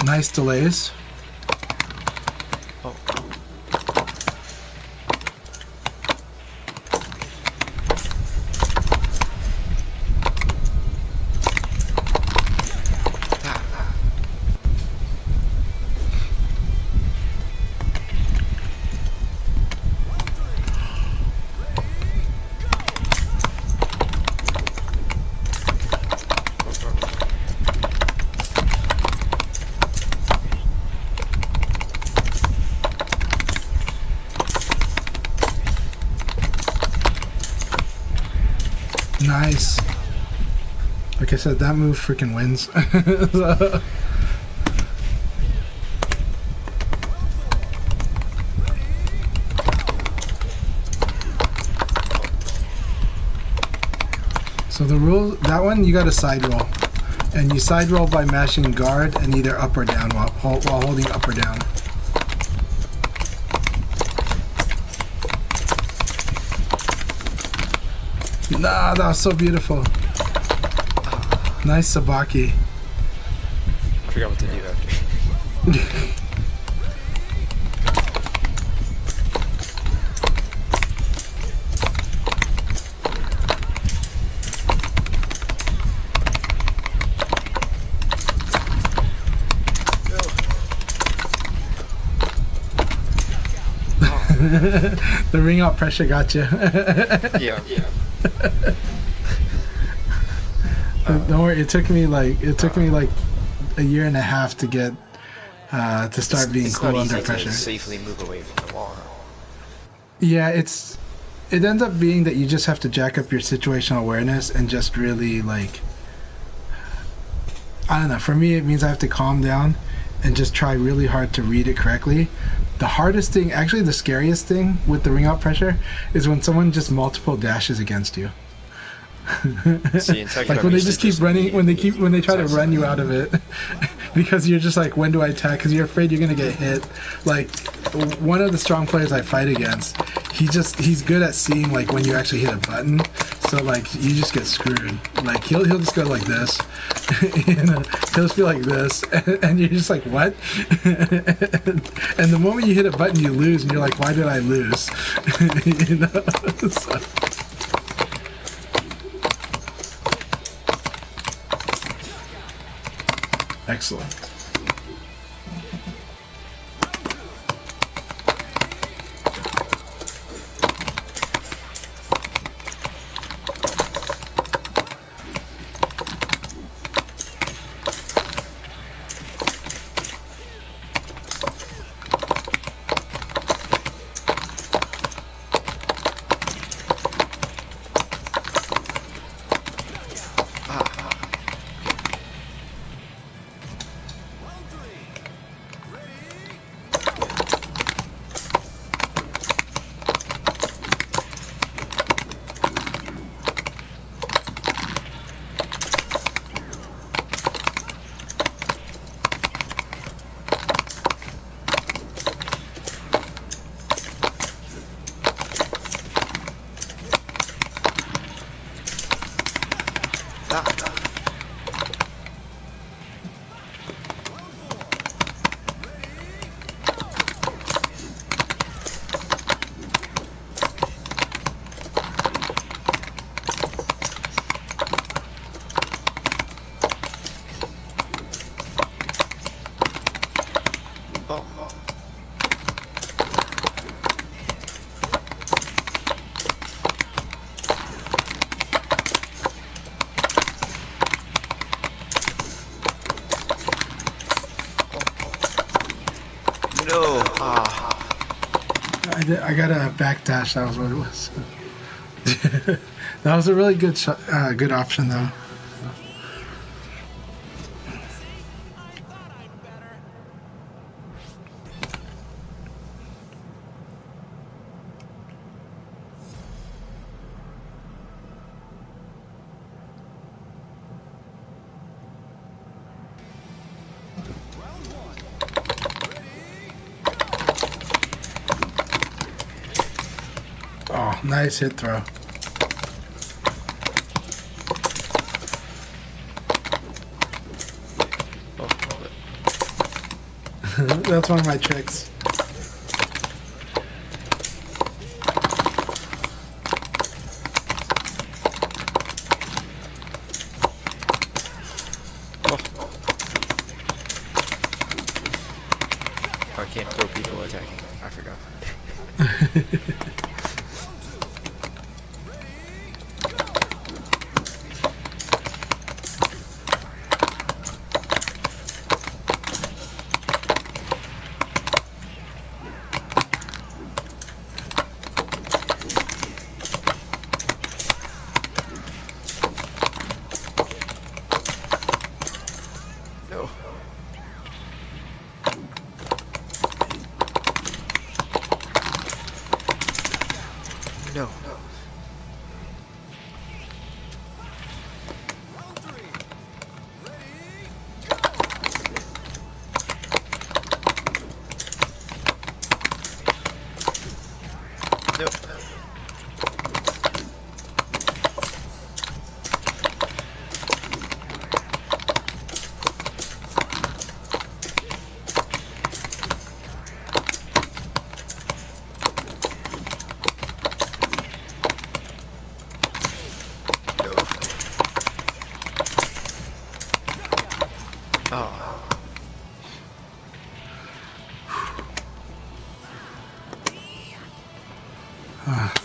Nice delays. Oh, Nice. Like I said, that move freaking wins. So the rule, that one you got to side roll, and you side roll by mashing guard and either up or down while holding up or down. Nah, that was so beautiful. Nice Sabaki. I forgot what to do after. The ring out pressure got you. Yeah. Don't worry, it took me like a year and a half to get to start being It's cool not under easy pressure. to safely move away from the wall. Yeah, it ends up being that you just have to jack up your situational awareness and just really like, I don't know, for me it means I have to calm down and just try really hard to read it correctly. The hardest thing, actually the scariest thing with the ring out pressure is when someone just multiple dashes against you. See, in Tekken, Like when they just keep running, when they try to run you out of it, because you're just like, when do I attack? Because you're afraid you're gonna get hit. Like one of the strong players I fight against, he's good at seeing like when you actually hit a button. So like you just get screwed. Like he'll just go like this, you know, he'll just be like this, and you're just like, what? And the moment you hit a button, you lose, and you're like, why did I lose? You know. So. Excellent. I got a backdash. That was what it was. That was a really good good option, though. Oh, nice hit throw. That's one of my tricks. I can't throw people attacking. I forgot. No.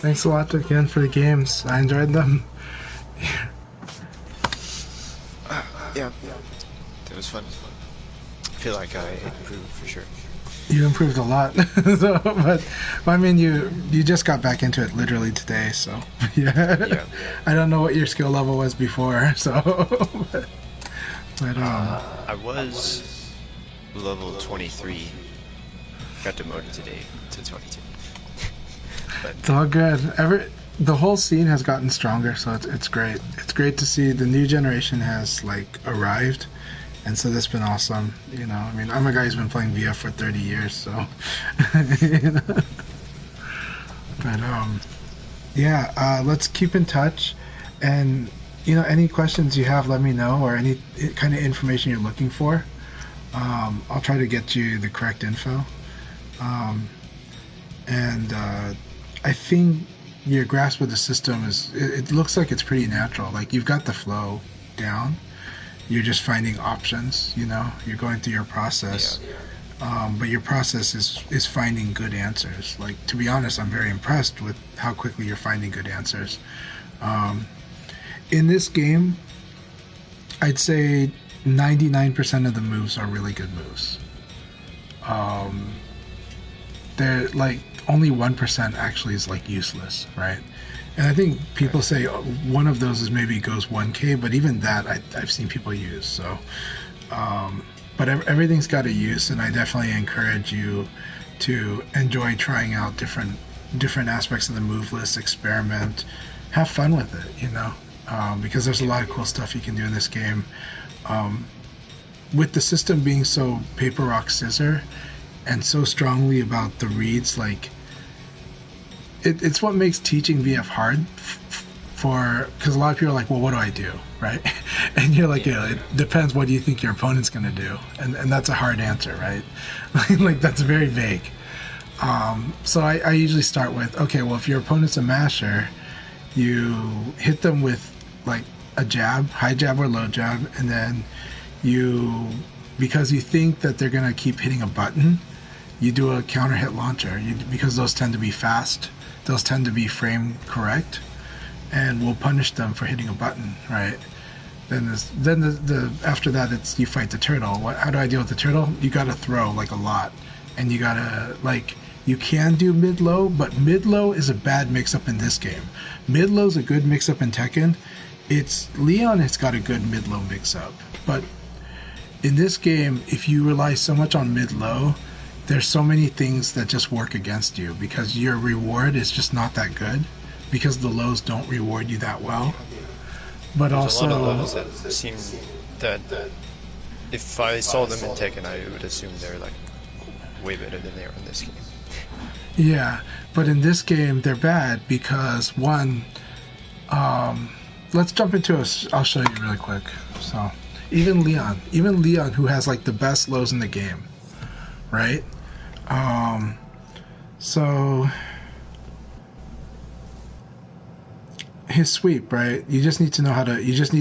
Thanks a lot again for the games. I enjoyed them. Yeah, it was fun. I feel like I improved for sure. You improved a lot. So, but I mean, you just got back into it literally today, so yeah. I don't know what your skill level was before, so. but I was level 23 got demoted today to 22. But It's all good. The whole scene has gotten stronger, so it's great. It's great to see the new generation has like arrived, and so that's been awesome. You know, I mean, I'm a guy who's been playing VF for 30 years, so. You know? But yeah, let's keep in touch, and you know, any questions you have, let me know, or any kind of information you're looking for. I'll try to get you the correct info. And I think your grasp of the system it looks like it's pretty natural. Like you've got the flow down. You're just finding options, you know, you're going through your process. But your process is finding good answers. Like, to be honest, I'm very impressed with how quickly you're finding good answers. In this game, I'd say 99% of the moves are really good moves. They're like only 1% actually is like useless, right? And I think people say one of those is maybe goes 1K, but even that I've seen people use. So, but everything's got a use, and I definitely encourage you to enjoy trying out different aspects of the move list, experiment, have fun with it, you know, because there's a lot of cool stuff you can do in this game. With the system being so paper, rock, scissor, and so strongly about the reads, like it's what makes teaching VF hard because a lot of people are like, well, what do I do, right? And you're like, yeah, it depends. What do you think your opponent's going to do? And that's a hard answer, right? Like that's very vague. So I usually start with, okay, well, if your opponent's a masher, you hit them with like a jab, high jab or low jab, and then because you think that they're going to keep hitting a button, you do a counter hit launcher, because those tend to be fast, those tend to be frame correct, and we'll punish them for hitting a button, right? Then after that, it's you fight the turtle. How do I deal with the turtle? You got to throw like a lot, and you got to like, you can do mid-low, but mid-low is a bad mix-up in this game. Mid-low is a good mix-up in Tekken. Leon has got a good mid-low mix-up, but in this game, if you rely so much on mid-low, there's so many things that just work against you because your reward is just not that good because the lows don't reward you that well. But there's also, a lot of levels that seem that if I saw them in Tekken, I would assume they're like way better than they are in this game. Yeah, but in this game they're bad because one, let's jump into I'll show you really quick. So even Leon who has like the best lows in the game, right? So his sweep, right? You just need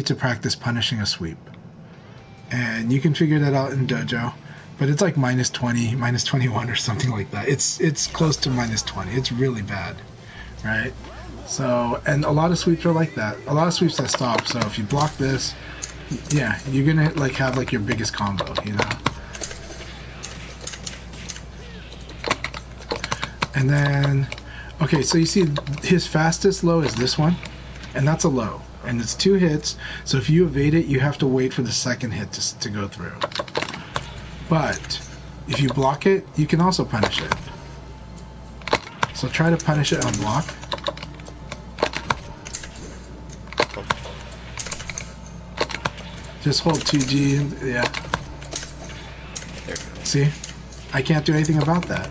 to practice punishing a sweep. And you can figure that out in Dojo. But it's like minus 20, minus 21 or something like that. It's close to minus 20. It's really bad, right? So, and a lot of sweeps are like that. A lot of sweeps that stop. So if you block this, yeah, you're gonna like have like your biggest combo, you know? And then, okay, so you see his fastest low is this one, and that's a low. And it's 2 hits, so if you evade it, you have to wait for the second hit to go through. But if you block it, you can also punish it. So try to punish it on block. Just hold 2G, yeah. See? I can't do anything about that.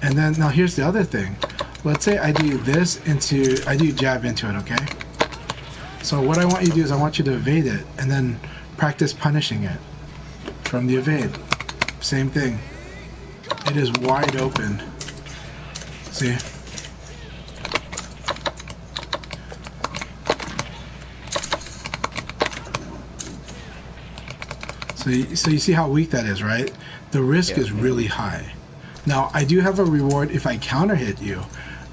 And then, now here's the other thing. Let's say I do jab into it, okay? So what I want you to do is I want you to evade it, and then practice punishing it from the evade. Same thing. It is wide open. See? So you see how weak that is, right? The risk is really high. Now, I do have a reward if I counter hit you.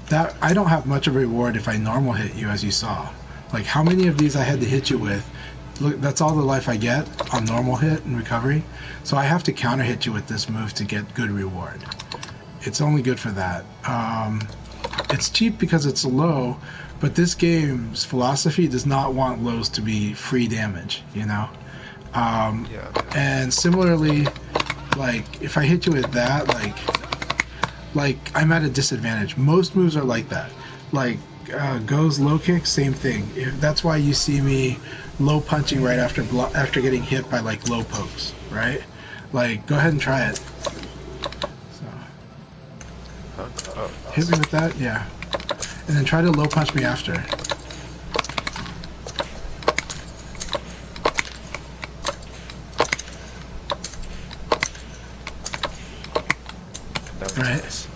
That I don't have much of a reward if I normal hit you, as you saw. Like how many of these I had to hit you with. Look, that's all the life I get on normal hit and recovery. So I have to counter hit you with this move to get good reward. It's only good for that. It's cheap because it's low, but this game's philosophy does not want lows to be free damage, you know? And similarly, like if I hit you with that, like like I'm at a disadvantage. Most moves are like that. Like goes low kick, same thing. That's why you see me low punching right after after getting hit by like low pokes, right? Like go ahead and try it. So hit me with that, yeah, and then try to low punch me after. Right.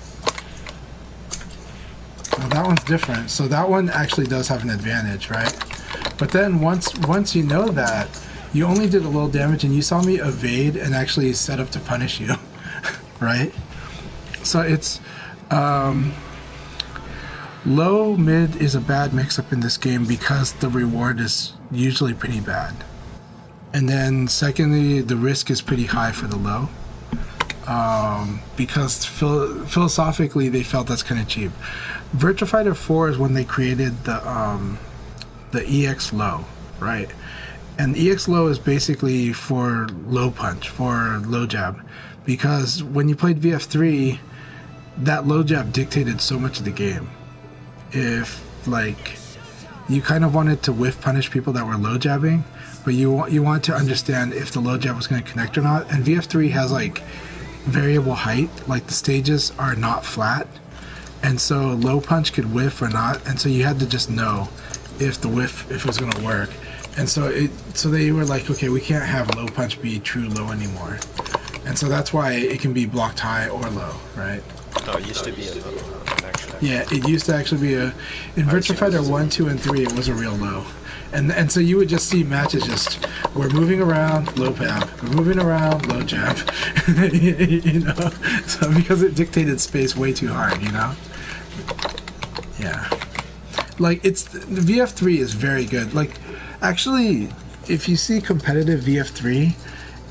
Well, that one's different. So that one actually does have an advantage, right? But then once you know that, you only did a little damage, and you saw me evade and actually set up to punish you, right? So it's low mid is a bad mix-up in this game because the reward is usually pretty bad, and then secondly, the risk is pretty high for the low. Because philosophically they felt that's kind of cheap. Virtua Fighter 4 is when they created the EX low, right? And EX low is basically for low punch, for low jab, because when you played VF3, that low jab dictated so much of the game. If like you kind of wanted to whiff punish people that were low jabbing, but you want to understand if the low jab was going to connect or not. And VF3 has like variable height, like the stages are not flat, and so low punch could whiff or not, and so you had to just know if the whiff, if it was going to work. And so they were like, okay, we can't have low punch be true low anymore, and so that's why it can be blocked high or low, right? Oh, it used to be a low, actually. Yeah, it used to actually be in Virtua Fighter 1, 2, and 3 it was a real low. And so you would just see matches just, we're moving around, low jab, we're moving around, low jab, you know, so because it dictated space way too hard, you know? Yeah. Like, the VF3 is very good. Like, actually, if you see competitive VF3,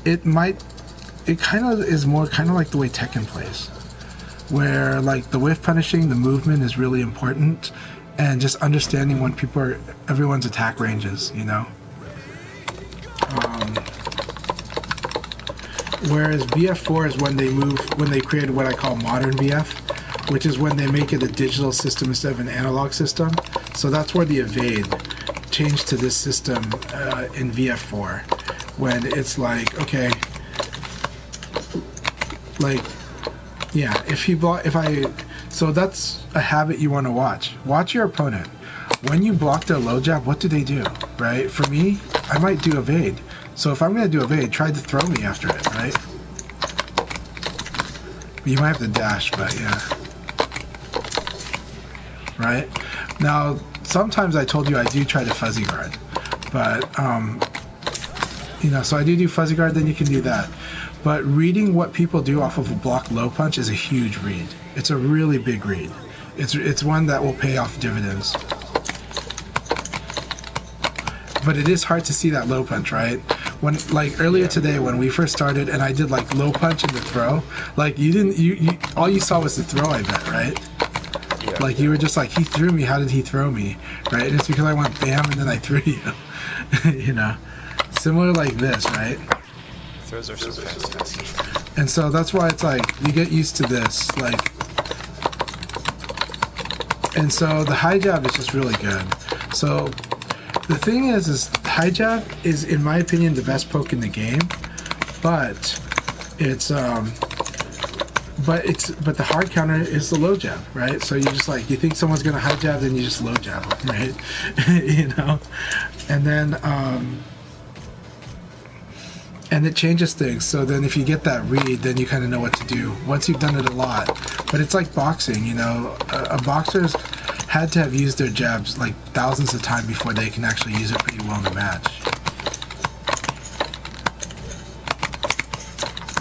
it kind of is more kind of like the way Tekken plays, where, like, the whiff punishing, the movement is really important, and just understanding when everyone's attack ranges, you know? Whereas VF4 is when they created what I call modern VF, which is when they make it a digital system instead of an analog system. So that's where the evade changed to this system in VF4, when it's like, okay, like, yeah, so that's a habit you want to watch. Watch your opponent. When you block their low jab, what do they do, right? For me, I might do evade. So if I'm going to do evade, try to throw me after it, right? You might have to dash, but yeah. Right? Now, sometimes I told you I do try to fuzzy guard. But, you know, so I do fuzzy guard, then you can do that. But reading what people do off of a block low punch is a huge read. It's a really big read. It's one that will pay off dividends. But it is hard to see that low punch, right? When, like, earlier today when we first started and I did like low punch and the throw, like you all you saw was the throw, I bet, right? Yeah, like you were just like, he threw me, how did he throw me? Right? And it's because I went bam and then I threw you. You know? Similar like this, right? Throws are so fantastic. And so that's why it's like you get used to this, like, and so the high jab is just really good. So the thing is high jab is, in my opinion, the best poke in the game, but the hard counter is the low jab, right? So you just like, you think someone's gonna high jab, then you just low jab them, right? You know, and then and it changes things. So then if you get that read, then you kind of know what to do once you've done it a lot. But it's like boxing, you know, a boxer's had to have used their jabs like thousands of times before they can actually use it pretty well in a match.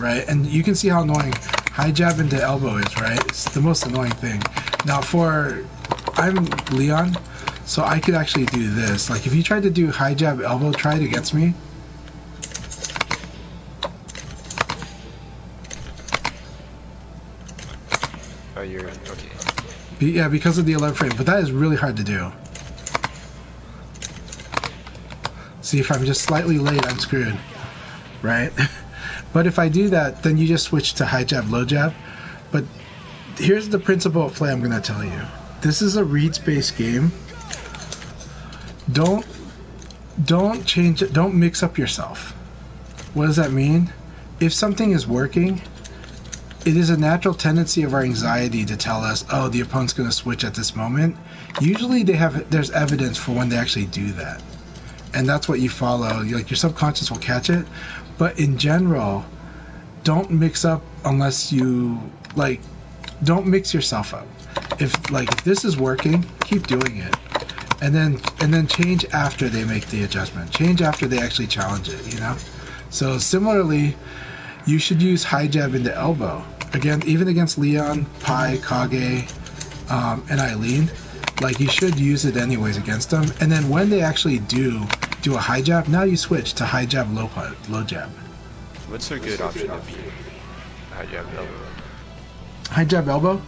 Right? And you can see how annoying high jab into elbow is, right? It's the most annoying thing. Now I'm Leon, so I could actually do this. Like if you tried to do high jab elbow, try it against me. Oh, you're okay. Yeah, because of the 11 frame, but that is really hard to do. See, if I'm just slightly late, I'm screwed, right? But if I do that, then you just switch to high jab, low jab. But here's the principle of play I'm going to tell you. This is a reads-based game. Don't change it. Don't mix up yourself. What does that mean? If something is working, it is a natural tendency of our anxiety to tell us, oh, the opponent's going to switch at this moment. Usually there's evidence for when they actually do that. And that's what you follow. Like, your subconscious will catch it. But in general, don't mix up unless you, like, don't mix yourself up. If this is working, keep doing it. And then change after they make the adjustment. Change after they actually challenge it, you know? So similarly, you should use high jab into elbow. Again, even against Leon, Pai, Kage, and Eileen, like, you should use it anyways against them. And then when they actually do a high jab, now you switch to high jab, low jab. What's a good option to be high jab elbow? High jab elbow?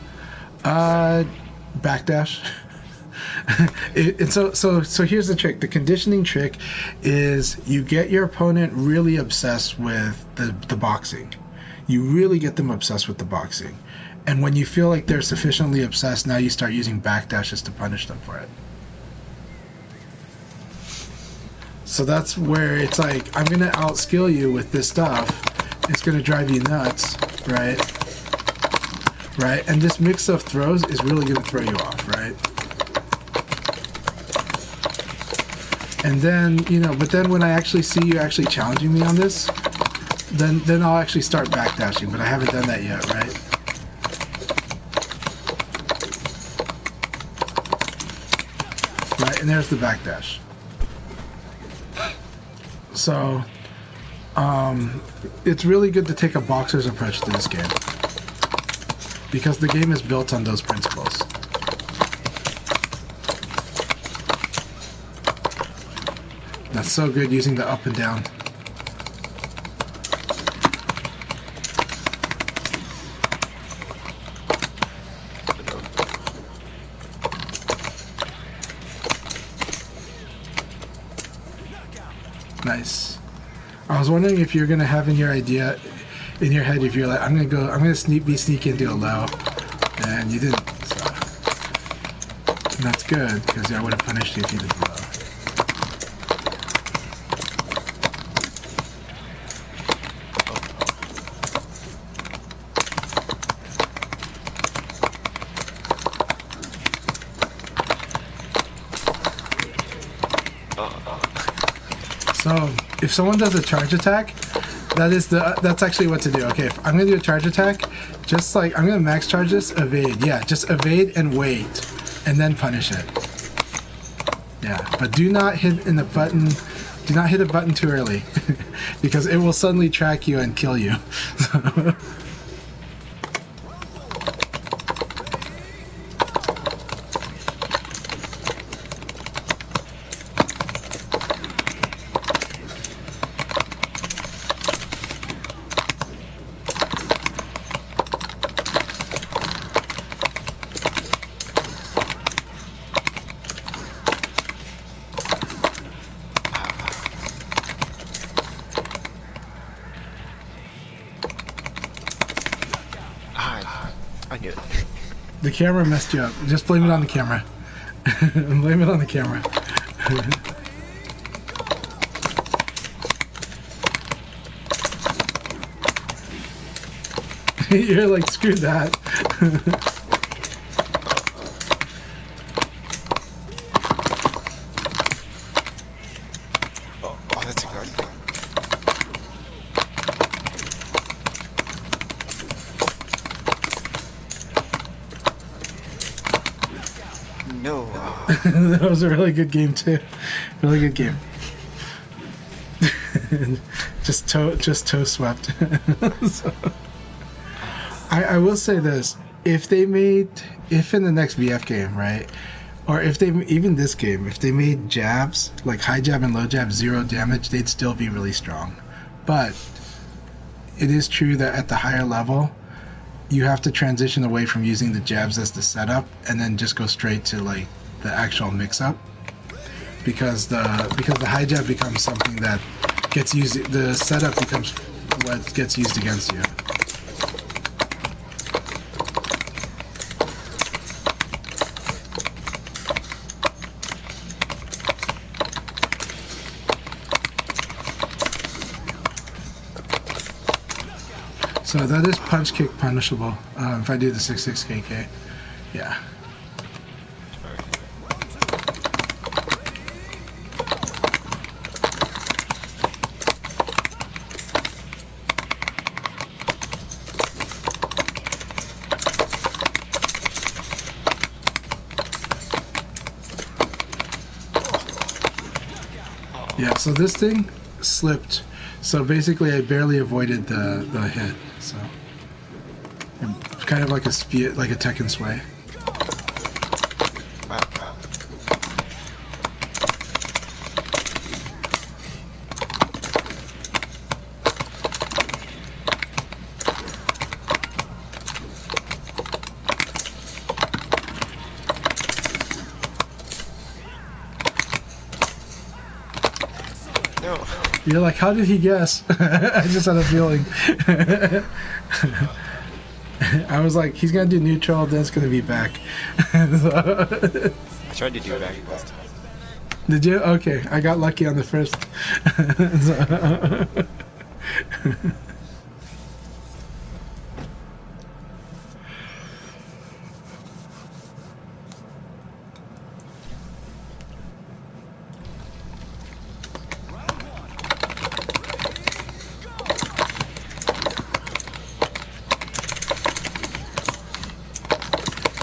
Backdash. So here's the trick. The conditioning trick is you get your opponent really obsessed with the boxing. You really get them obsessed with the boxing. And when you feel like they're sufficiently obsessed, now you start using backdashes to punish them for it. So that's where it's like, I'm going to outskill you with this stuff. It's going to drive you nuts, right? Right? And this mix of throws is really going to throw you off, right? And then, you know, but then when I actually see you actually challenging me on this, then I'll actually start backdashing, but I haven't done that yet, right? Right, and there's the backdash. So, it's really good to take a boxer's approach to this game, because the game is built on those principles. That's so good using the up and down. Nice. I was wondering if you're gonna have in your head, if you're like, I'm gonna be sneaky and do a low, and you didn't. So. And that's good, because I would have punished you if you did the low. So if someone does a charge attack, that's actually what to do. Okay, if I'm gonna do a charge attack, just like I'm gonna max charge this, evade. Yeah, just evade and wait, and then punish it. Yeah, but do not hit in the button. Do not hit the button too early, because it will suddenly track you and kill you. I knew it. The camera messed you up. Just blame it on the camera. Blame it on the camera. You're like, screw that. Oh, that's a good thing. No. That was a really good game too. Really good game. just toe swept. So, I will say this: if in the next VF game, right, or if they even this game, if they made jabs like high jab and low jab 0 damage, they'd still be really strong. But it is true that at the higher level, you have to transition away from using the jabs as the setup and then just go straight to like the actual mix-up, because the high jab becomes something that gets used. The setup becomes what gets used against you. So that is punch kick punishable if I do the 6-6 KK. Yeah. Yeah, so this thing slipped. So basically I barely avoided the hit. So kind of like a Tekken sway. No. You're like, how did he guess? I just had a feeling. I was like, he's gonna do neutral, then it's gonna be back. So, I tried to do back both times. did you? Okay, I got lucky on the first. So,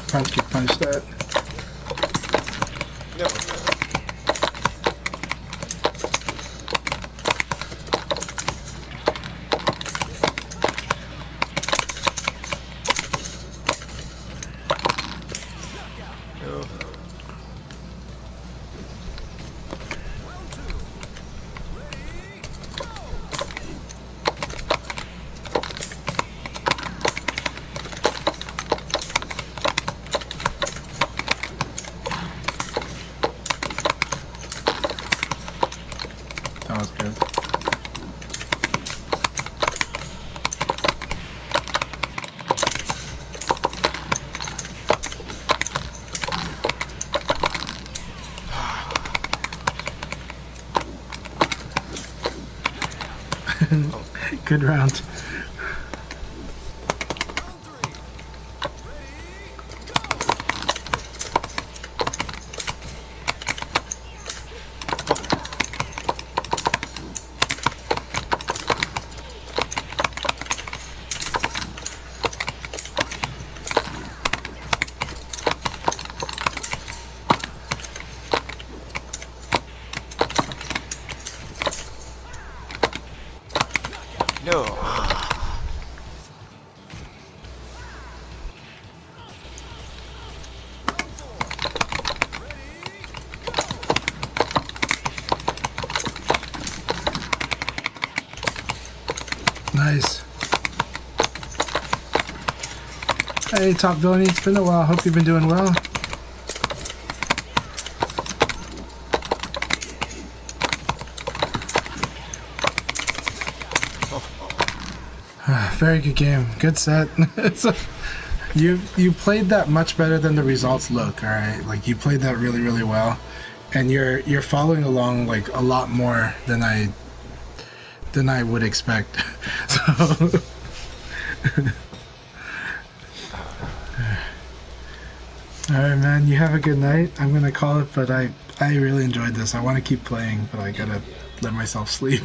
punch kick punch that. No. That was good. Good round. No. Nice. Hey, Top Villainy, it's been a while. Hope you've been doing well. Very good game. Good set. So, you played that much better than the results look. All right, like you played that really, really well, and you're following along like a lot more than I would expect. So. Alright, man, you have a good night. I'm gonna call it, but I really enjoyed this. I want to keep playing, but I gotta let myself sleep.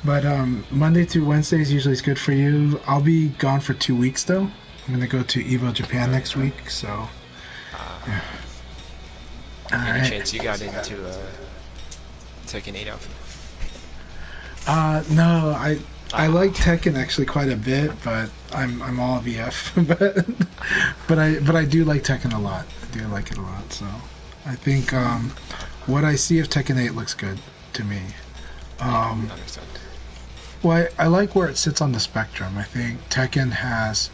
But Monday through Wednesday is usually good for you. I'll be gone for 2 weeks though. I'm gonna go to Evo Japan next week, so yeah. Any chance you got into Tekken 8 outfit? No, I like Tekken actually quite a bit, but I'm all VF. but I do like Tekken a lot. I do like it a lot. So I think what I see of Tekken 8 looks good to me. Understand. Well, I like where it sits on the spectrum. I think Tekken has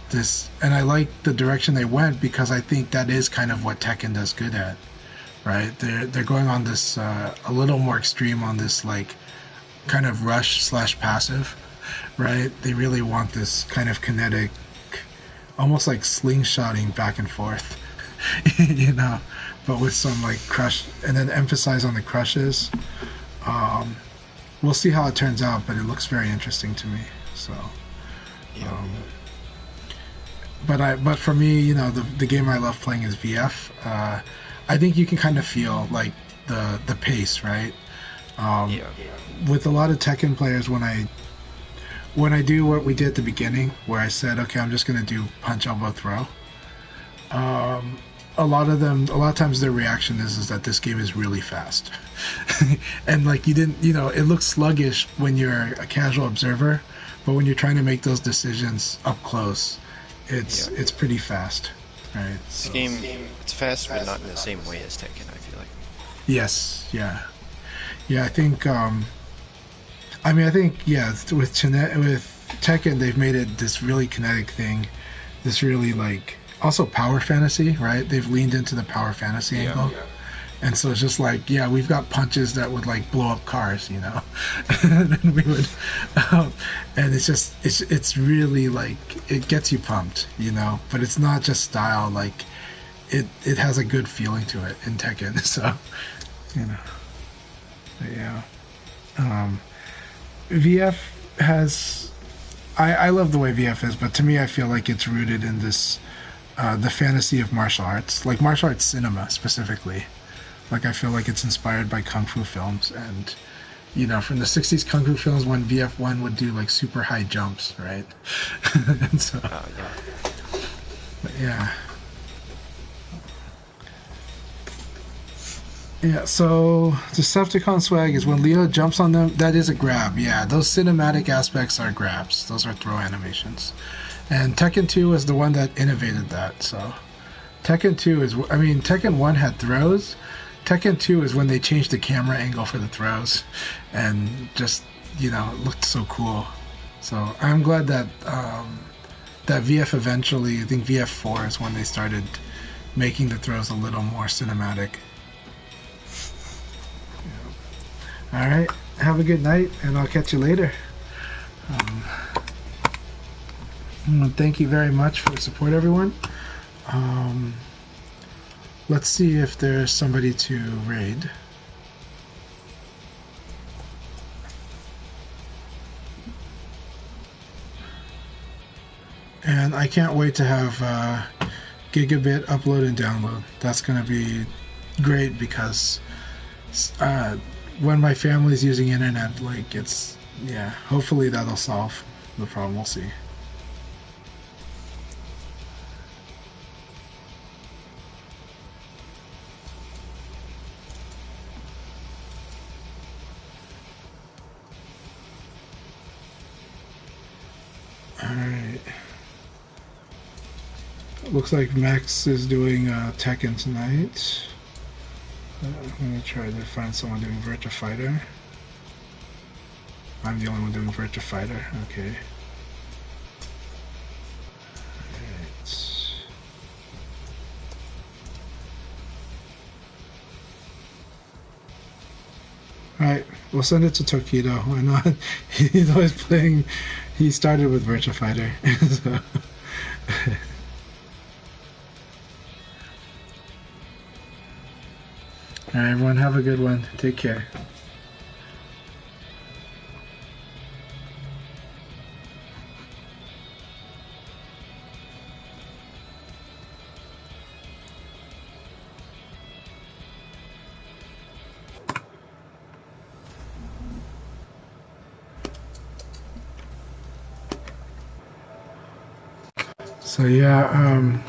this, and I like the direction they went because I think that is kind of what Tekken does good at, right? They're going on this a little more extreme on this like kind of rush / passive, right? They really want this kind of kinetic, almost like slingshotting back and forth, you know, but with some like crush, and then emphasize on the crushes. we'll see how it turns out, but it looks very interesting to me. So, Yeah. but for me, you know, the game I love playing is VF. I think you can kind of feel like the pace, right? Yeah. With a lot of Tekken players, when I do what we did at the beginning, where I said, okay, I'm just gonna do punch, elbow, throw. A lot of times their reaction is that this game is really fast, and like you know, it looks sluggish when you're a casual observer, but when you're trying to make those decisions up close, it's pretty fast, right? This game, it's fast, but not in the same way as Tekken, I feel like. Yes, yeah, yeah. I think, I think, yeah, with Tekken, they've made it this really kinetic thing, this really like also power fantasy, right? They've leaned into the power fantasy angle. Yeah. And so it's just like, yeah, we've got punches that would like blow up cars, you know, and then we would, and it's really like, it gets you pumped, you know, but it's not just style, like it has a good feeling to it in Tekken, so, you know, but yeah. VF has, I love the way VF is, but to me, I feel like it's rooted in this, the fantasy of martial arts, like martial arts cinema specifically. Like, I feel like it's inspired by kung fu films, and you know, from the 60s kung fu films when VF1 would do like super high jumps, right? And so, Yeah. but yeah. Yeah, so Decepticon swag is when Leo jumps on them, that is a grab. Yeah, those cinematic aspects are grabs. Those are throw animations. And Tekken 2 is the one that innovated that, so Tekken 2 is, I mean, Tekken 1 had throws. Tekken 2 is when they changed the camera angle for the throws, and just, you know, it looked so cool. So I'm glad that that VF eventually, I think VF4 is when they started making the throws a little more cinematic. Yeah. All right, have a good night, and I'll catch you later. Thank you very much for the support, everyone. Let's see if there's somebody to raid. And I can't wait to have gigabit upload and download. That's going to be great because when my family's using internet, like it's, yeah, hopefully that'll solve the problem. We'll see. Alright. Looks like Max is doing Tekken tonight. I'm gonna try to find someone doing Virtua Fighter. I'm the only one doing Virtua Fighter. Okay. Alright, we'll send it to Tokido. Why not? He's always playing. He started with Virtua Fighter. So. Alright, everyone, have a good one. Take care. So yeah,